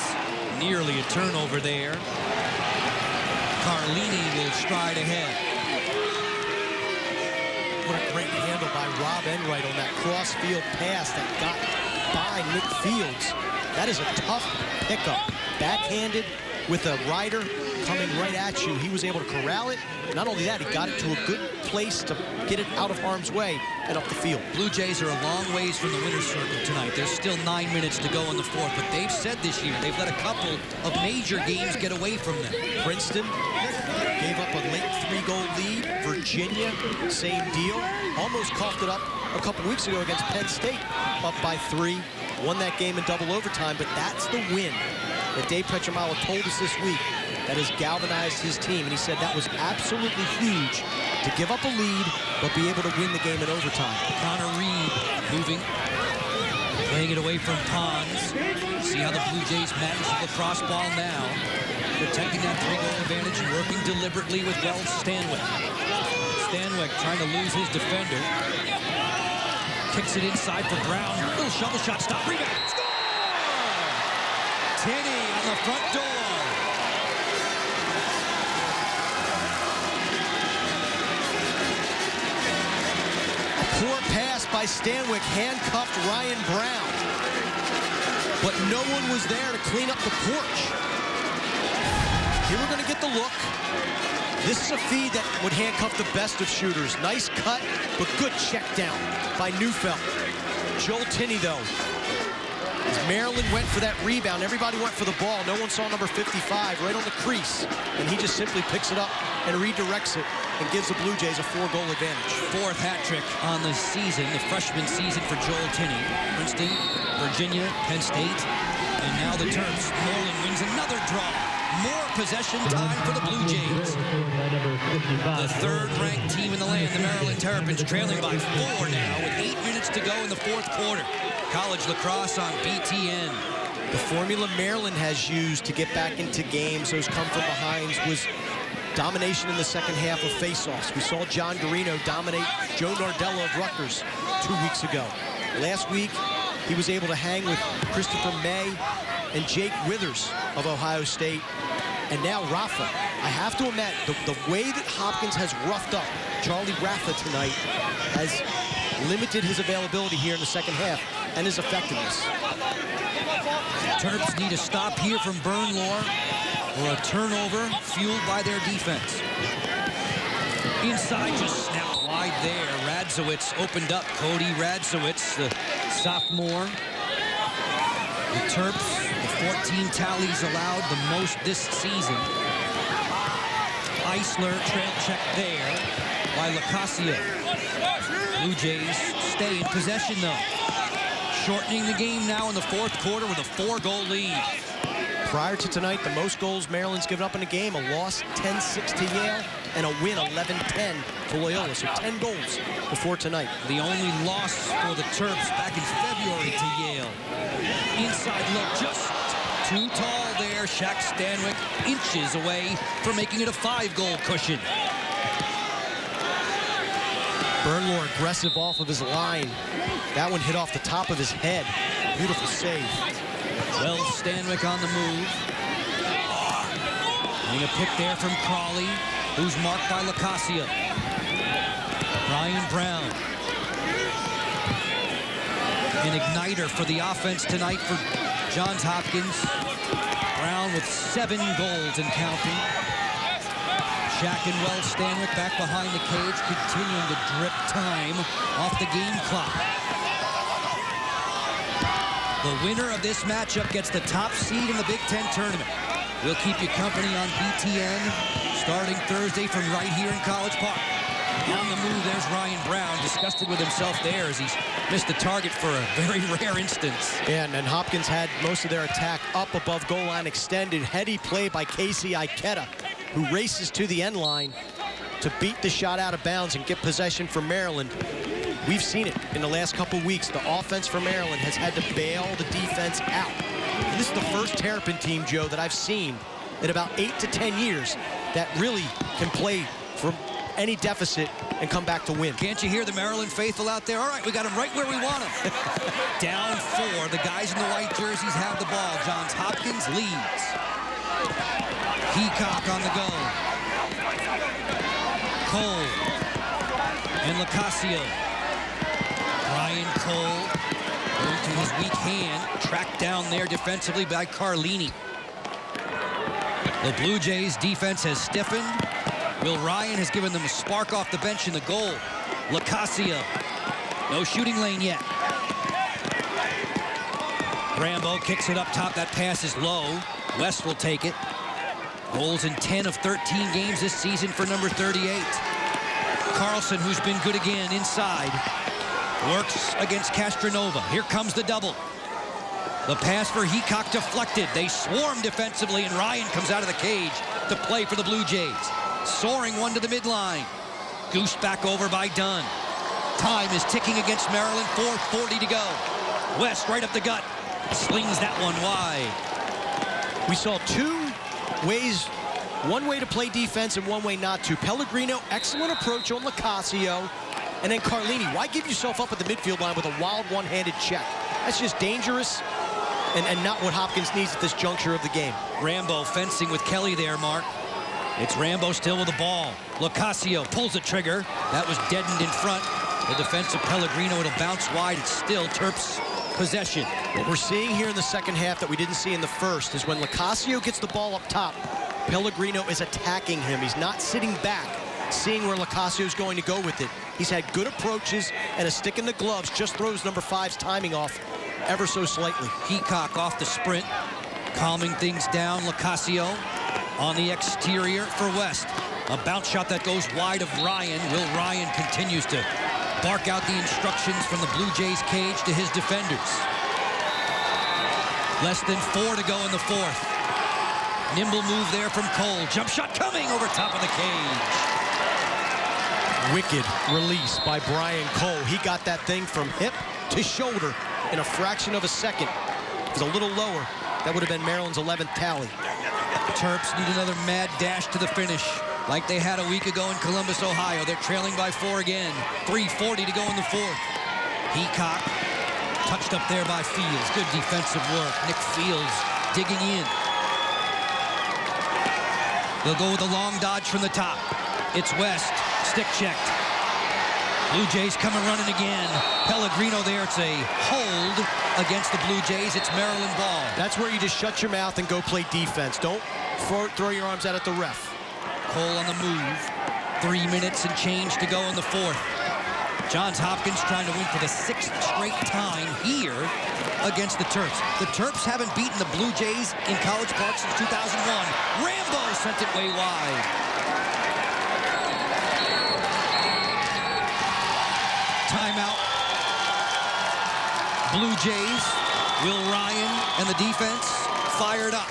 Nearly a turnover there. Carlini will stride ahead. what a great handle by Rob Enright on that cross-field pass that got by Nick Fields. That is a tough pickup. Backhanded with a rider coming right at you. He was able to corral it. Not only that, he got it to a good place to get it out of harm's way and up the field. Blue Jays are a long ways from the winner's circle tonight. There's still 9 minutes to go in the fourth, but they've said this year they've let a couple of major games get away from them. Princeton gave up a late 3-goal lead. Virginia, same deal. Almost coughed it up a couple weeks ago against Penn State, up by 3. Won that game in double overtime, but that's the win that Dave Petramala told us this week that has galvanized his team. And he said that was absolutely huge to give up a lead, but be able to win the game in overtime. Connor Reed moving, playing it away from Pons. See how the Blue Jays manage the lacrosse ball now. Protecting that 3-goal advantage and working deliberately with Wells Stanwyck. Stanwyck trying to lose his defender. Kicks it inside for Brown. Little shovel shot, stop, rebound, score! Tinney on the front door. A poor pass by Stanwyck handcuffed Ryan Brown. But no one was there to clean up the porch. Here we're going to get the look. This is a feed that would handcuff the best of shooters. Nice cut, but good check down by Neufeld. Joel Tinney, though. As Maryland went for that rebound, everybody went for the ball. No one saw number 55 right on the crease. And he just simply picks it up and redirects it and gives the Blue Jays a 4-goal advantage. Fourth hat trick on the season, the freshman season for Joel Tinney. Princeton, Virginia, Penn State, and now the Terps. Moreland wins another draw. More possession time for the Blue Jays. The third-ranked team in the land, the Maryland Terrapins, trailing by 4 now with 8 minutes to go in the fourth quarter. College lacrosse on BTN. The formula Maryland has used to get back into games, those come-from-behinds, was domination in the second half of faceoffs. We saw John Garino dominate Joe Nardello of Rutgers 2 weeks ago. Last week, he was able to hang with Christopher May and Jake Withers of Ohio State. And now Rafa. I have to admit, the way that Hopkins has roughed up Charlie Rafa tonight has limited his availability here in the second half and his effectiveness. Terps need a stop here from Bernlohr or a turnover fueled by their defense. Inside, just snapped wide there. Radzowitz opened up. Cody Radzowitz, the sophomore. The Terps, the 14 tallies allowed, the most this season. Eisler trail check there by Lacasio. Blue Jays stay in possession, though. Shortening the game now in the fourth quarter with a 4-goal lead. Prior to tonight, the most goals Maryland's given up in a game, a loss 10-6 to Yale, and a win 11-10 to Loyola. So 10 goals before tonight. The only loss for the Terps back in February to Yale. Inside look, just too tall there. Shaq Stanwyck inches away from making it a 5-goal cushion. Bernlohr aggressive off of his line. That one hit off the top of his head. Beautiful save. Wells Stanwyck on the move. And a pick there from Crawley, who's marked by Lacasio. Ryan Brown. An igniter for the offense tonight for Johns Hopkins. Brown with 7 goals and counting. Shaq and Wells Stanwyck back behind the cage, continuing to drip time off the game clock. The winner of this matchup gets the top seed in the Big Ten tournament. We'll keep you company on BTN starting Thursday from right here in College Park. On the move, there's Ryan Brown, disgusted with himself there as he's missed the target for a very rare instance. Yeah, and Hopkins had most of their attack up above goal line extended. Heady play by Casey Ikeda, who races to the end line to beat the shot out of bounds and get possession for Maryland. We've seen it in the last couple weeks. The offense for Maryland has had to bail the defense out. And this is the first Terrapin team, Joe, that I've seen in about 8 to 10 years that really can play from any deficit and come back to win. Can't you hear the Maryland faithful out there? All right, we got them right where we want them. Down 4. The guys in the white jerseys have the ball. Johns Hopkins leads. Peacock on the go. Cole. And Lacrosse. Brian Cole going to his weak hand. Tracked down there defensively by Carlini. The Blue Jays defense has stiffened. Will Ryan has given them a spark off the bench in the goal. Lacrosse. No shooting lane yet. Rambo kicks it up top. That pass is low. West will take it. Goals in 10 of 13 games this season for number 38. Carlson, who's been good again inside, works against Castronova. Here comes the double. The pass for Heacock deflected. They swarm defensively, and Ryan comes out of the cage to play for the Blue Jays. Soaring one to the midline. Goosed back over by Dunn. Time is ticking against Maryland. 4:40 to go. West right up the gut. Slings that one wide. We saw two ways, one way to play defense and one way not to. Pellegrino, excellent approach on Lacasio. And then Carlini, why give yourself up at the midfield line with a wild one-handed check? That's just dangerous and not what Hopkins needs at this juncture of the game. Rambo fencing with Kelly there, Mark. It's Rambo still with the ball. Lacasio pulls the trigger. That was deadened in front. The defense of Pellegrino, it'll bounce wide. It's still Terps' possession. What we're seeing here in the second half that we didn't see in the first is when Lacasio gets the ball up top, Pellegrino is attacking him. He's not sitting back, seeing where Lacasio is going to go with it. He's had good approaches and a stick in the gloves, just throws number 5's timing off ever so slightly. Heacock off the sprint, calming things down. Lacasio on the exterior for West. A bounce shot that goes wide of Ryan. Will Ryan continues to bark out the instructions from the Blue Jays cage to his defenders. Less than 4 to go in the fourth. Nimble move there from Cole. Jump shot coming over top of the cage. Wicked release by Brian Cole. He got that thing from hip to shoulder in a fraction of a second. It was a little lower. That would have been Maryland's 11th tally. Terps need another mad dash to the finish, like they had a week ago in Columbus, Ohio. They're trailing by 4 again. 3:40 to go in the fourth. Heacock touched up there by Fields. Good defensive work. Nick Fields digging in. They'll go with a long dodge from the top. It's West. Stick checked. Blue Jays coming running again. Pellegrino there. It's a hold against the Blue Jays. It's Maryland ball. That's where you just shut your mouth and go play defense. Don't throw your arms out at the ref. Cole on the move. 3 minutes and change to go in the fourth. Johns Hopkins trying to win for the 6th straight time here against the Terps. The Terps haven't beaten the Blue Jays in College Park since 2001. Rambo sent it way wide. Timeout. Blue Jays. Will Ryan and the defense fired up.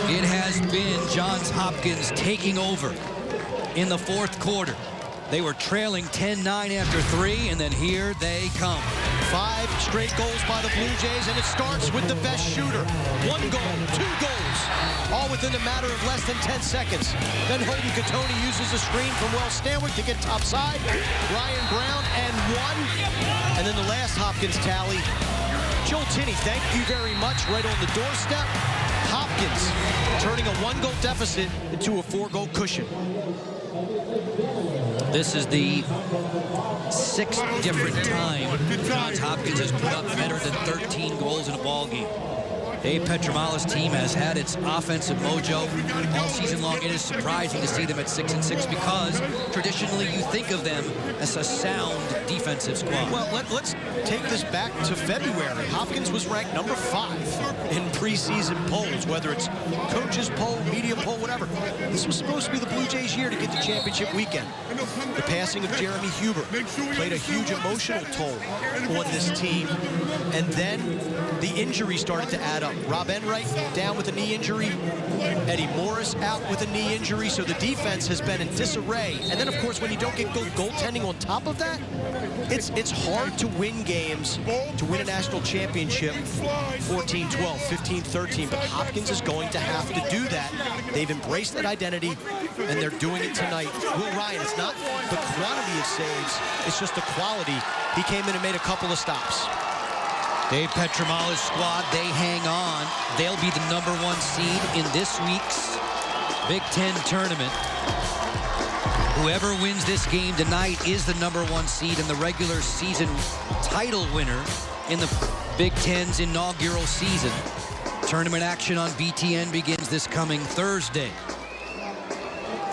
It has been Johns Hopkins taking over in the fourth quarter. They were trailing 10-9 after 3, and then here they come. 5 straight goals by the Blue Jays, and it starts with the best shooter. 1 goal, 2 goals, all within a matter of less than 10 seconds. Then Holden Catoni uses a screen from Wells Stanwyck to get topside. Ryan Brown, and 1. And then the last Hopkins tally. Joel Tinney, thank you very much, right on the doorstep. Hopkins turning a 1-goal deficit into a 4-goal cushion. This is the 6th different time Johns Hopkins has put up better than 13 goals in a ball game. Dave Petromala's team has had its offensive mojo all season long. It is surprising to see them at 6-6 because traditionally you think of them as a sound defensive squad. Well, let's take this back to February. Hopkins was ranked number 5 in preseason polls, whether it's coaches poll, media poll, whatever. This was supposed to be the Blue Jays' year to get to championship weekend. The passing of Jeremy Huber played a huge emotional toll on this team. And then the injuries started to add up. Rob Enright down with a knee injury. Eddie Morris out with a knee injury. So the defense has been in disarray. And then, of course, when you don't get good goaltending on top of that, it's hard to win games, to win a national championship 14-12, 15-13. But Hopkins is going to have to do that. They've embraced that identity, and they're doing it tonight. Will Ryan, it's not the quantity of saves, it's just the quality. He came in and made a couple of stops. Dave Petromala's squad, they hang on. They'll be the #1 seed in this week's Big Ten tournament. Whoever wins this game tonight is the #1 seed and the regular season title winner in the Big Ten's inaugural season. Tournament action on BTN begins this coming Thursday.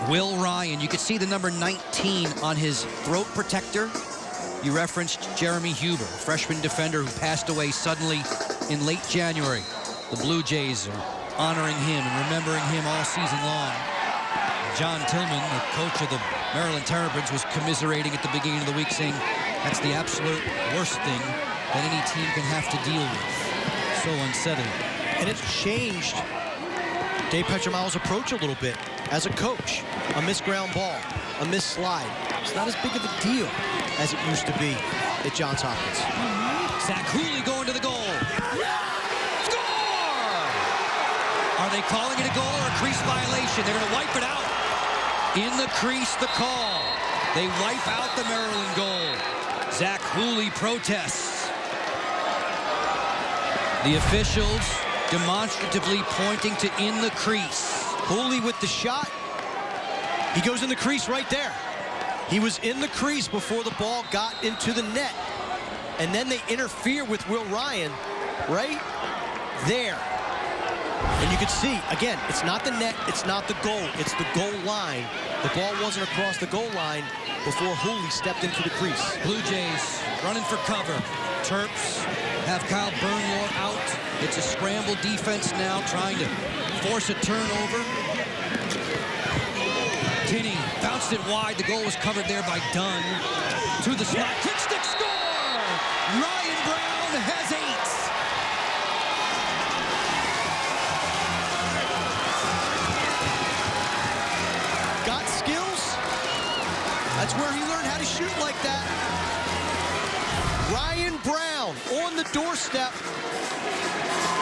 Will Ryan, you can see the number 19 on his throat protector. You referenced Jeremy Huber, freshman defender who passed away suddenly in late January. The Blue Jays are honoring him and remembering him all season long. John Tillman, the coach of the Maryland Terrapins, was commiserating at the beginning of the week, saying that's the absolute worst thing that any team can have to deal with. So unsettling. And it's changed Dave Petromalo's approach a little bit. As a coach, a missed ground ball, a missed slide, it's not as big of a deal as it used to be at Johns Hopkins. Zach Hooley going to the goal. Score! Are they calling it a goal or a crease violation? They're going to wipe it out. In the crease, the call. They wipe out the Maryland goal. Zach Hooley protests. The officials demonstratively pointing to in the crease. Hooley with the shot. He goes in the crease right there. He was in the crease before the ball got into the net. And then they interfere with Will Ryan right there. And you can see, again, it's not the net, it's not the goal, it's the goal line. The ball wasn't across the goal line before Hooley stepped into the crease. Blue Jays running for cover. Terps have Kyle Bernlohr out. It's a scramble defense now, trying to force a turnover. Tinney bounced it wide. The goal was covered there by Dunn. To the slot. Quick stick score! Ryan Brown has 8. Got skills. That's where he learned how to shoot like that. Ryan Brown on the doorstep.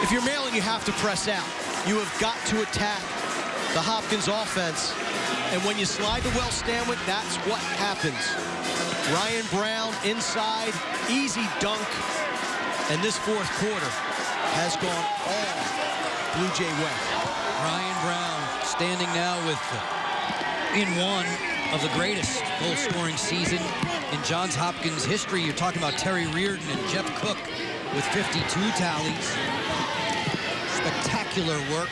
If you're Maryland, you have to press out. You have got to attack the Hopkins offense. And when you slide to Wells Stanwyck, that's what happens. Ryan Brown inside, easy dunk. And this fourth quarter has gone all Blue Jay way. Ryan Brown standing now with in one of the greatest goal-scoring season in Johns Hopkins history. You're talking about Terry Reardon and Jeff Cook with 52 tallies. Spectacular work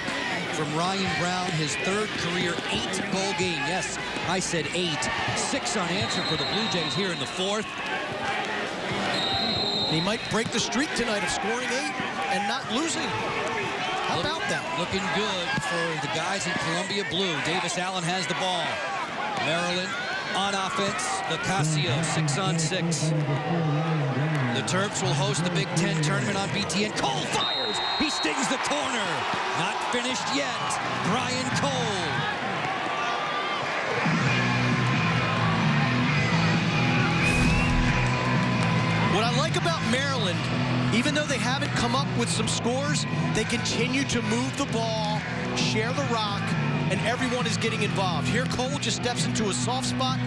from Ryan Brown, his third career 8-goal game. Yes, I said 8. 6 unanswered for the Blue Jays here in the fourth. He might break the streak tonight of scoring 8 and not losing. How about that? Looking good for the guys in Columbia Blue. Davis Allen has the ball. Maryland on offense. Lacasio, 6-on-6. The Terps will host the Big Ten tournament on BTN. Cole fires. He stings the corner. Not finished yet. Brian Cole. What I like about Maryland, even though they haven't come up with some scores, they continue to move the ball, share the rock, and everyone is getting involved. Here, Cole just steps into a soft spot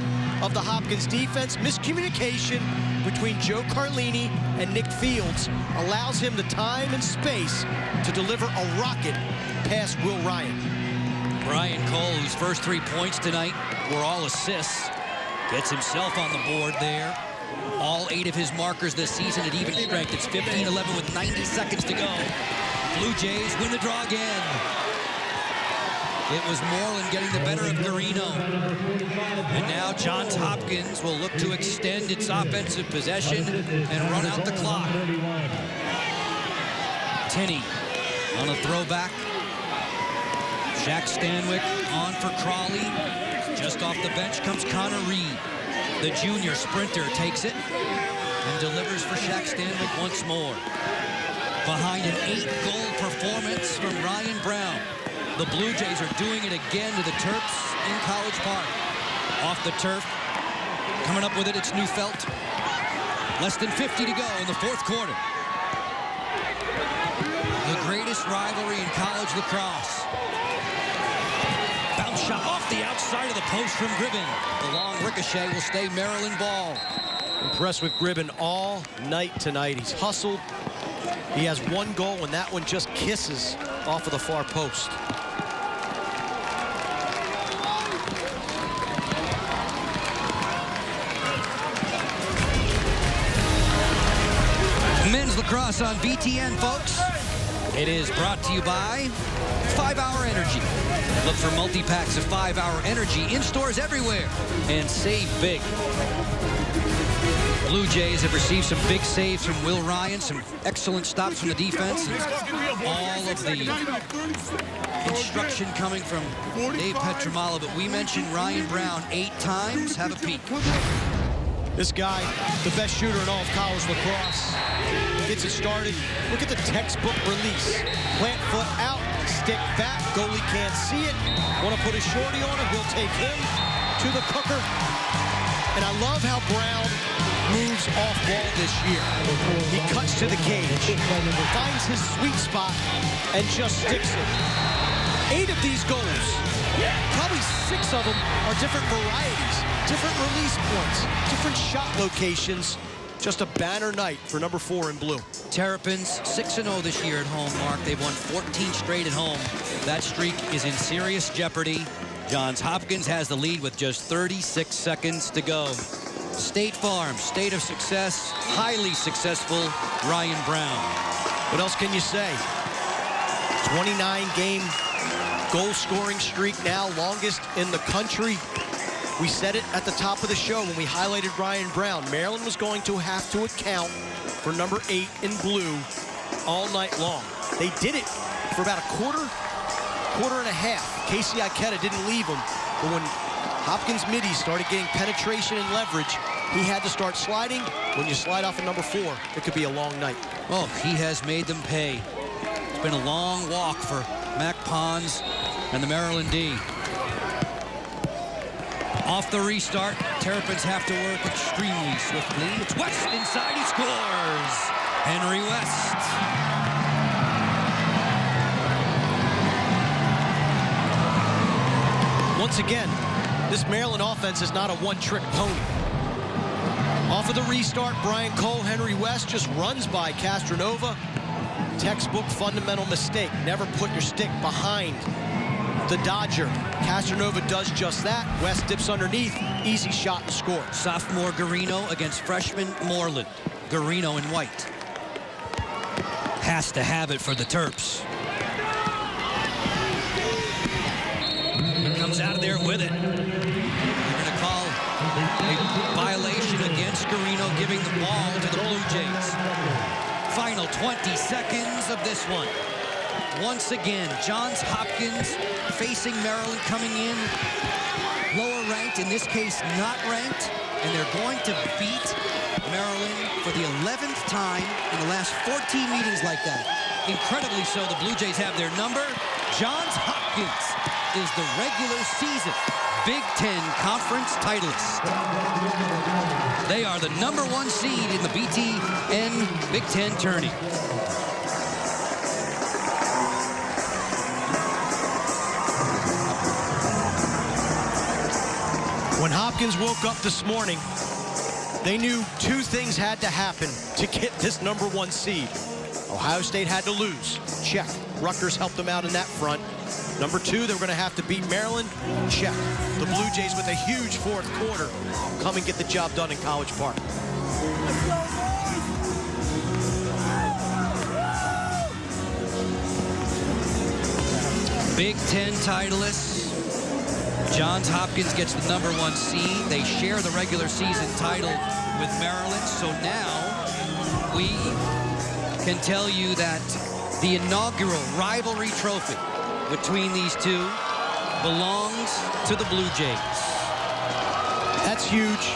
of the Hopkins defense. Miscommunication between Joe Carlini and Nick Fields allows him the time and space to deliver a rocket past Will Ryan. Brian Cole, whose first 3 points tonight were all assists, gets himself on the board there. All 8 of his markers this season at even strength. It's 15-11 with 90 seconds to go. Blue Jays win the draw again. It was Moreland getting the better of Garino. And now Johns Hopkins will look to extend its offensive possession and run out the clock. Tinney on a throwback. Shaq Stanwyck on for Crawley. Just off the bench comes Connor Reed. The junior sprinter takes it and delivers for Shaq Stanwyck once more. Behind an 8-goal performance from Ryan Brown, the Blue Jays are doing it again to the Terps in College Park. Off the turf, coming up with it, it's Neufeld. Less than 50 to go in the fourth quarter. The greatest rivalry in college lacrosse. Bounce shot off the outside of the post from Gribben. The long ricochet will stay Maryland ball. Impressed with Gribben all night tonight. He's hustled. He has 1 goal, and that one just kisses off of the far post. Men's lacrosse on BTN, folks. It is brought to you by 5 Hour Energy. Look for multi-packs of 5 Hour Energy in stores everywhere and save big. Blue Jays have received some big saves from Will Ryan, some excellent stops from the defense, and all of the instruction coming from Dave Petramala. But we mentioned Ryan Brown 8 times. Have a peek. This guy, the best shooter in all of college lacrosse, gets it started. Look at the textbook release. Plant foot out, stick back, goalie can't see it. Want to put a shorty on it, we'll take him to the cooker. And I love how Brown moves off ball this year. He cuts to the cage, finds his sweet spot, and just sticks it. 8 of these goals, probably 6 of them are different varieties, different release points, different shot locations. Just a banner night for number 4 in blue. Terrapins 6-0 this year at home, Mark. They've won 14 straight at home. That streak is in serious jeopardy. Johns Hopkins has the lead with just 36 seconds to go. State Farm, state of success, highly successful Ryan Brown. What else can you say? 29-game goal-scoring streak now, longest in the country. We said it at the top of the show when we highlighted Ryan Brown. Maryland was going to have to account for number 8 in blue all night long. They did it for about a quarter and a half. Casey Ikeda didn't leave him, but when Hopkins middies started getting penetration and leverage, he had to start sliding. When you slide off at number 4, it could be a long night. Oh, he has made them pay. It's been a long walk for Mac Pons and the Maryland D. Off the restart, Terrapins have to work extremely swiftly. It's West inside, he scores! Henry West. Once again, this Maryland offense is not a one-trick pony. Off of the restart, Brian Cole, Henry West just runs by Castronova. Textbook fundamental mistake. Never put your stick behind the Dodger. Castronova does just that. West dips underneath. Easy shot and score. Sophomore Garino against freshman Moreland. Garino in white. Has to have it for the Terps. Comes out of there with it. They're going to call a violation against Garino, giving the ball to the Blue Jays. Final 20 seconds of this one. Once again, Johns Hopkins facing Maryland coming in lower ranked, in this case not ranked, and they're going to beat Maryland for the 11th time in the last 14 meetings like that. Incredibly so, the Blue Jays have their number. Johns Hopkins is the regular season Big Ten Conference titleist. They are the #1 seed in the BTN Big Ten tourney. When Hopkins woke up this morning, they knew 2 things had to happen to get this #1 seed. Ohio State had to lose. Check. Rutgers helped them out in that front. Number 2, they were going to have to beat Maryland. Check. The Blue Jays with a huge 4th quarter come and get the job done in College Park. Big Ten titleists. Johns Hopkins gets the #1 seed. They share the regular season title with Maryland. So now we can tell you that the inaugural rivalry trophy between these two belongs to the Blue Jays. That's huge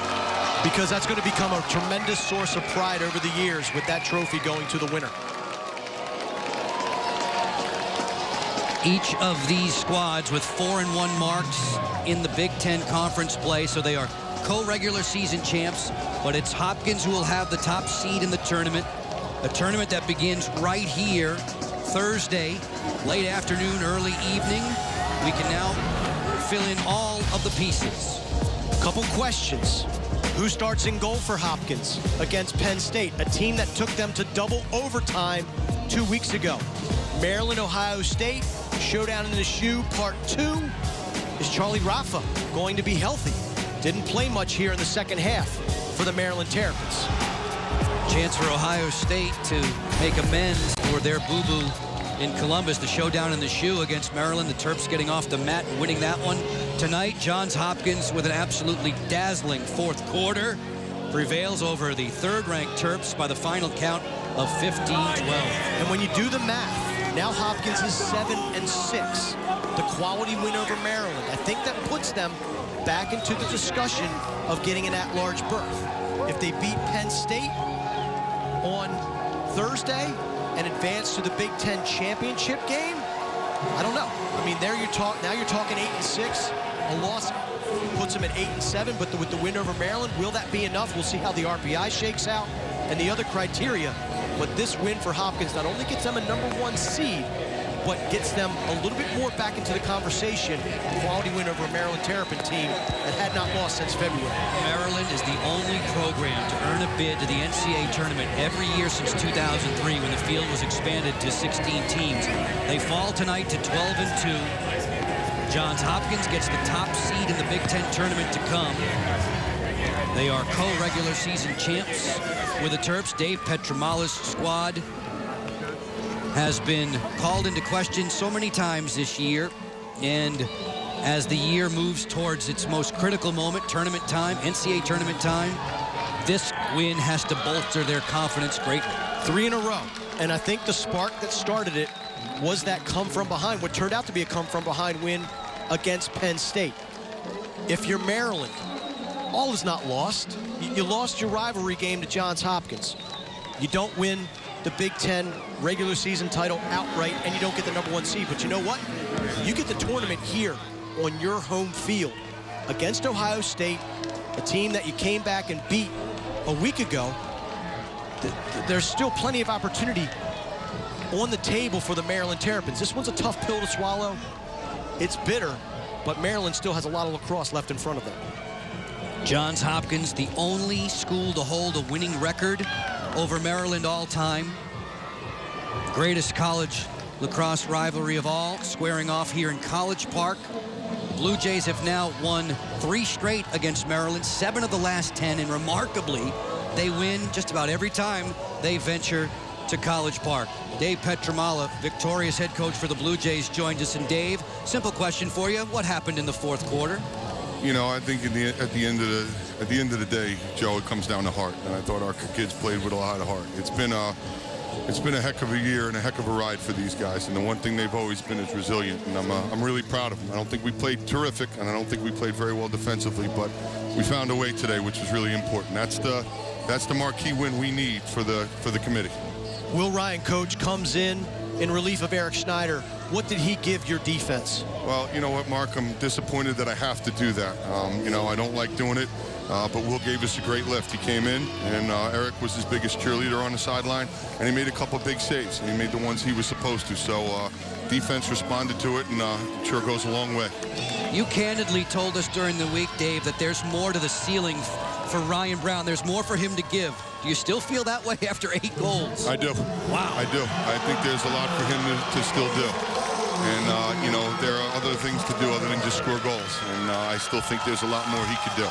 because that's going to become a tremendous source of pride over the years with that trophy going to the winner. Each of these squads with 4-1 marks in the Big Ten Conference play, so they are co-regular season champs, but it's Hopkins who will have the top seed in the tournament. A tournament that begins right here Thursday, late afternoon, early evening. We can now fill in all of the pieces. Couple questions. Who starts in goal for Hopkins against Penn State, a team that took them to double overtime 2 weeks ago? Maryland, Ohio State, showdown in the shoe, part 2. Is Charlie Raffa going to be healthy? Didn't play much here in the second half for the Maryland Terrapins. Chance for Ohio State to make amends for their boo-boo in Columbus. The showdown in the shoe against Maryland. The Terps getting off the mat and winning that one. Tonight, Johns Hopkins with an absolutely dazzling fourth quarter prevails over the third-ranked Terps by the final count of 15-12. And when you do the math, now Hopkins is 7-6. The quality win over Maryland. I think that puts them back into the discussion of getting an at-large berth. If they beat Penn State on Thursday and advance to the Big Ten championship game, I don't know. I mean, now you're talking 8-6. A loss puts them at 8-7, but with the win over Maryland, will that be enough? We'll see how the RPI shakes out and the other criteria. But this win for Hopkins not only gets them a #1 seed, but gets them a little bit more back into the conversation. Quality win over a Maryland Terrapin team that had not lost since February. Maryland is the only program to earn a bid to the NCAA tournament every year since 2003 when the field was expanded to 16 teams. They fall tonight to 12-2. Johns Hopkins gets the top seed in the Big Ten tournament to come. They are co-regular season champs with the Terps. Dave Petramala's squad has been called into question so many times this year, and as the year moves towards its most critical moment, tournament time, NCAA tournament time, this win has to bolster their confidence greatly. 3 in a row, and I think the spark that started it was that come from behind, what turned out to be a come from behind win against Penn State. If you're Maryland, all is not lost. You lost your rivalry game to Johns Hopkins. You don't win the Big Ten regular season title outright, and you don't get the #1 seed. But you know what? You get the tournament here on your home field against Ohio State, a team that you came back and beat a week ago. There's still plenty of opportunity on the table for the Maryland Terrapins. This one's a tough pill to swallow. It's bitter, but Maryland still has a lot of lacrosse left in front of them. Johns Hopkins, the only school to hold a winning record over Maryland all time. Greatest college lacrosse rivalry of all, squaring off here in College Park. Blue Jays have now won 3 straight against Maryland, 7 of the last 10, and remarkably, they win just about every time they venture to College Park. Dave Petramala, victorious head coach for the Blue Jays, joins us. And Dave, simple question for you. What happened in the fourth quarter? You know, I think at the end of the day, Joe, it comes down to heart, and I thought our kids played with a lot of heart. It's been a heck of a year and a heck of a ride for these guys, and the one thing they've always been is resilient, and I'm really proud of them. I don't think we played terrific, and I don't think we played very well defensively, but we found a way today, which is really important. That's the marquee win we need for the committee. Will Ryan, coach, comes in relief of Eric Schneider. What did he give your defense? Well, you know what, Mark, I'm disappointed that I have to do that. You know, I don't like doing it, but Will gave us a great lift. He came in, and Eric was his biggest cheerleader on the sideline, and he made a couple big saves, and he made the ones he was supposed to. So defense responded to it, and it sure goes a long way. You candidly told us during the week, Dave, that there's more to the ceiling for Ryan Brown. There's more for him to give. Do you still feel that way after 8 goals? I do. Wow. I do. I think there's a lot for him to still do. And, you know, there are other things to do other than just score goals. And I still think there's a lot more he could do.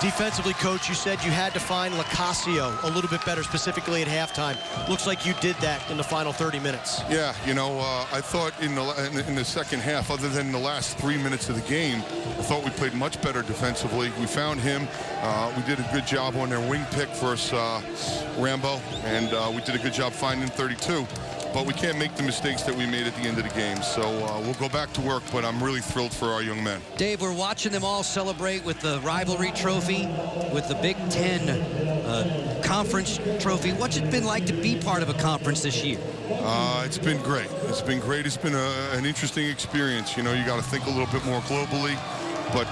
Defensively, coach, you said you had to find Lacasio a little bit better, specifically at halftime. Looks like you did that in the final 30 minutes. Yeah, you know, I thought in the second half, other than the last 3 minutes of the game, I thought we played much better defensively. We found him. We did a good job on their wing pick versus Rambo, and we did a good job finding 32. But we can't make the mistakes that we made at the end of the game. So we'll go back to work, but I'm really thrilled for our young men. Dave, we're watching them all celebrate with the rivalry trophy, with the Big Ten conference trophy. What's it been like to be part of a conference this year? It's been great. It's been great. It's been an interesting experience. You know, you got to think a little bit more globally, but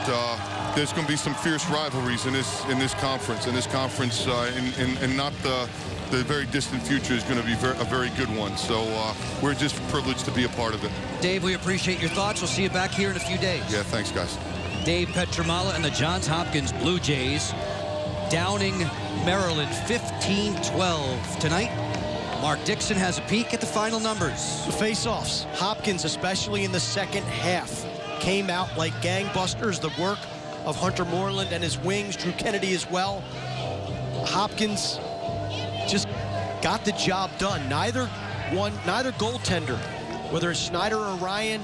there's going to be some fierce rivalries in this conference. And not the very distant future is going to be a very good one. So we're just privileged to be a part of it. Dave, we appreciate your thoughts. We'll see you back here in a few days. Yeah, thanks, guys. Dave Petramala and the Johns Hopkins Blue Jays downing Maryland 15-12 tonight. Mark Dixon has a peek at the final numbers. The face-offs, Hopkins, especially in the second half, came out like gangbusters. The work of Hunter Moreland and his wings, Drew Kennedy as well. Hopkins just got the job done. Neither goaltender, whether it's Schneider or Ryan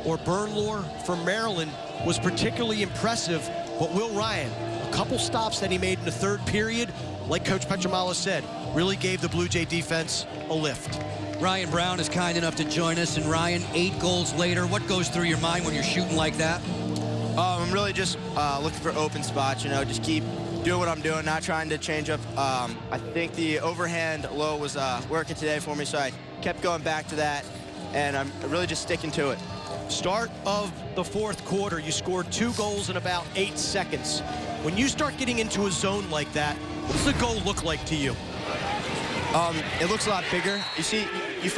or Bernlohr from Maryland, was particularly impressive. But Will Ryan, a couple stops that he made in the third period, like Coach Petramala said, really gave the Blue Jay defense a lift. Ryan Brown is kind enough to join us. And Ryan, 8 goals later, what goes through your mind when you're shooting like that? I'm really just looking for open spots, just keep doing what I'm doing, not trying to change up. I think the overhand low was working today for me, so I kept going back to that, and I'm really just sticking to it. Start of the fourth quarter, you scored 2 goals in about 8 seconds. When you start getting into a zone like that, what does the goal look like to you? It looks a lot bigger. You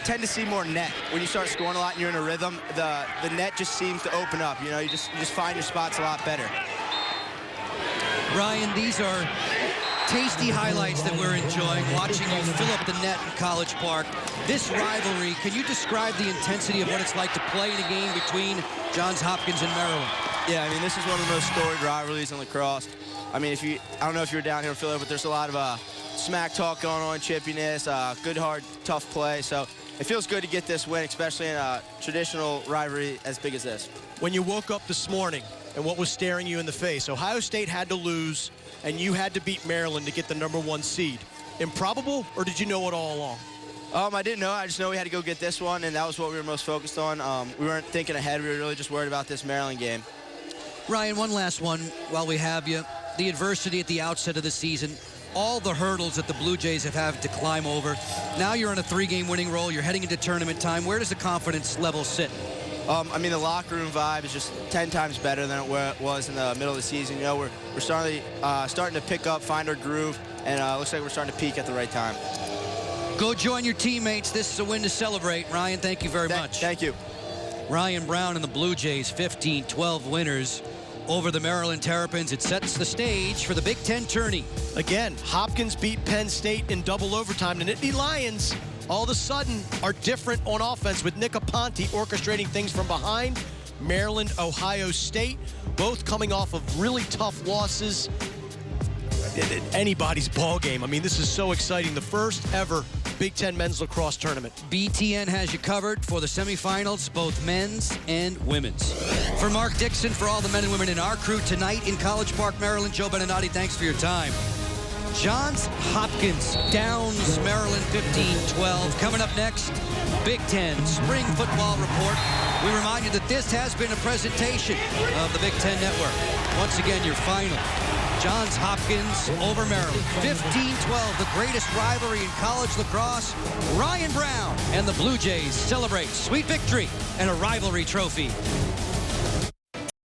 tend to see more net when you start scoring a lot and you're in a rhythm. The net just seems to open up. You just find your spots a lot better. Ryan, these are tasty highlights that we're enjoying, watching you fill up the net in College Park. This rivalry, can you describe the intensity of what it's like to play in a game between Johns Hopkins and Maryland? Yeah, I mean, this is one of the most storied rivalries in lacrosse. I mean, I don't know if you were down here in Philly, but there's a lot of smack talk going on, chippiness, good, hard, tough play. So it feels good to get this win, especially in a traditional rivalry as big as this. When you woke up this morning and what was staring you in the face, Ohio State had to lose and you had to beat Maryland to get the #1 seed. Improbable, or did you know it all along? I didn't know. I just know we had to go get this one, and that was what we were most focused on. We weren't thinking ahead. We were really just worried about this Maryland game. Ryan, one last one while we have you. The adversity at the outset of the season, all the hurdles that the Blue Jays have had to climb over. Now you're on a 3-game winning roll. You're heading into tournament time. Where does the confidence level sit? I mean, the locker room vibe is just 10 times better than it was in the middle of the season. We're starting to pick up, find our groove, and it looks like we're starting to peak at the right time. Go join your teammates. This is a win to celebrate. Ryan, thank you very much. Thank you. Ryan Brown and the Blue Jays, 15-12 winners over the Maryland Terrapins. It sets the stage for the Big Ten tourney. Again, Hopkins beat Penn State in double overtime. The Nittany Lions, all of a sudden, are different on offense with Nick Aponte orchestrating things from behind. Maryland, Ohio State, both coming off of really tough losses. Anybody's ball game. I mean, this is so exciting. The first ever Big Ten men's lacrosse tournament. BTN has you covered for the semifinals, both men's and women's. For Mark Dixon, for all the men and women in our crew tonight in College Park, Maryland, Joe Beninati, thanks for your time. Johns Hopkins downs Maryland 15-12. Coming up next, Big Ten Spring Football Report. We remind you that this has been a presentation of the Big Ten Network. Once again, your final. Johns Hopkins over Maryland. 15-12, the greatest rivalry in college lacrosse. Ryan Brown and the Blue Jays celebrate sweet victory and a rivalry trophy.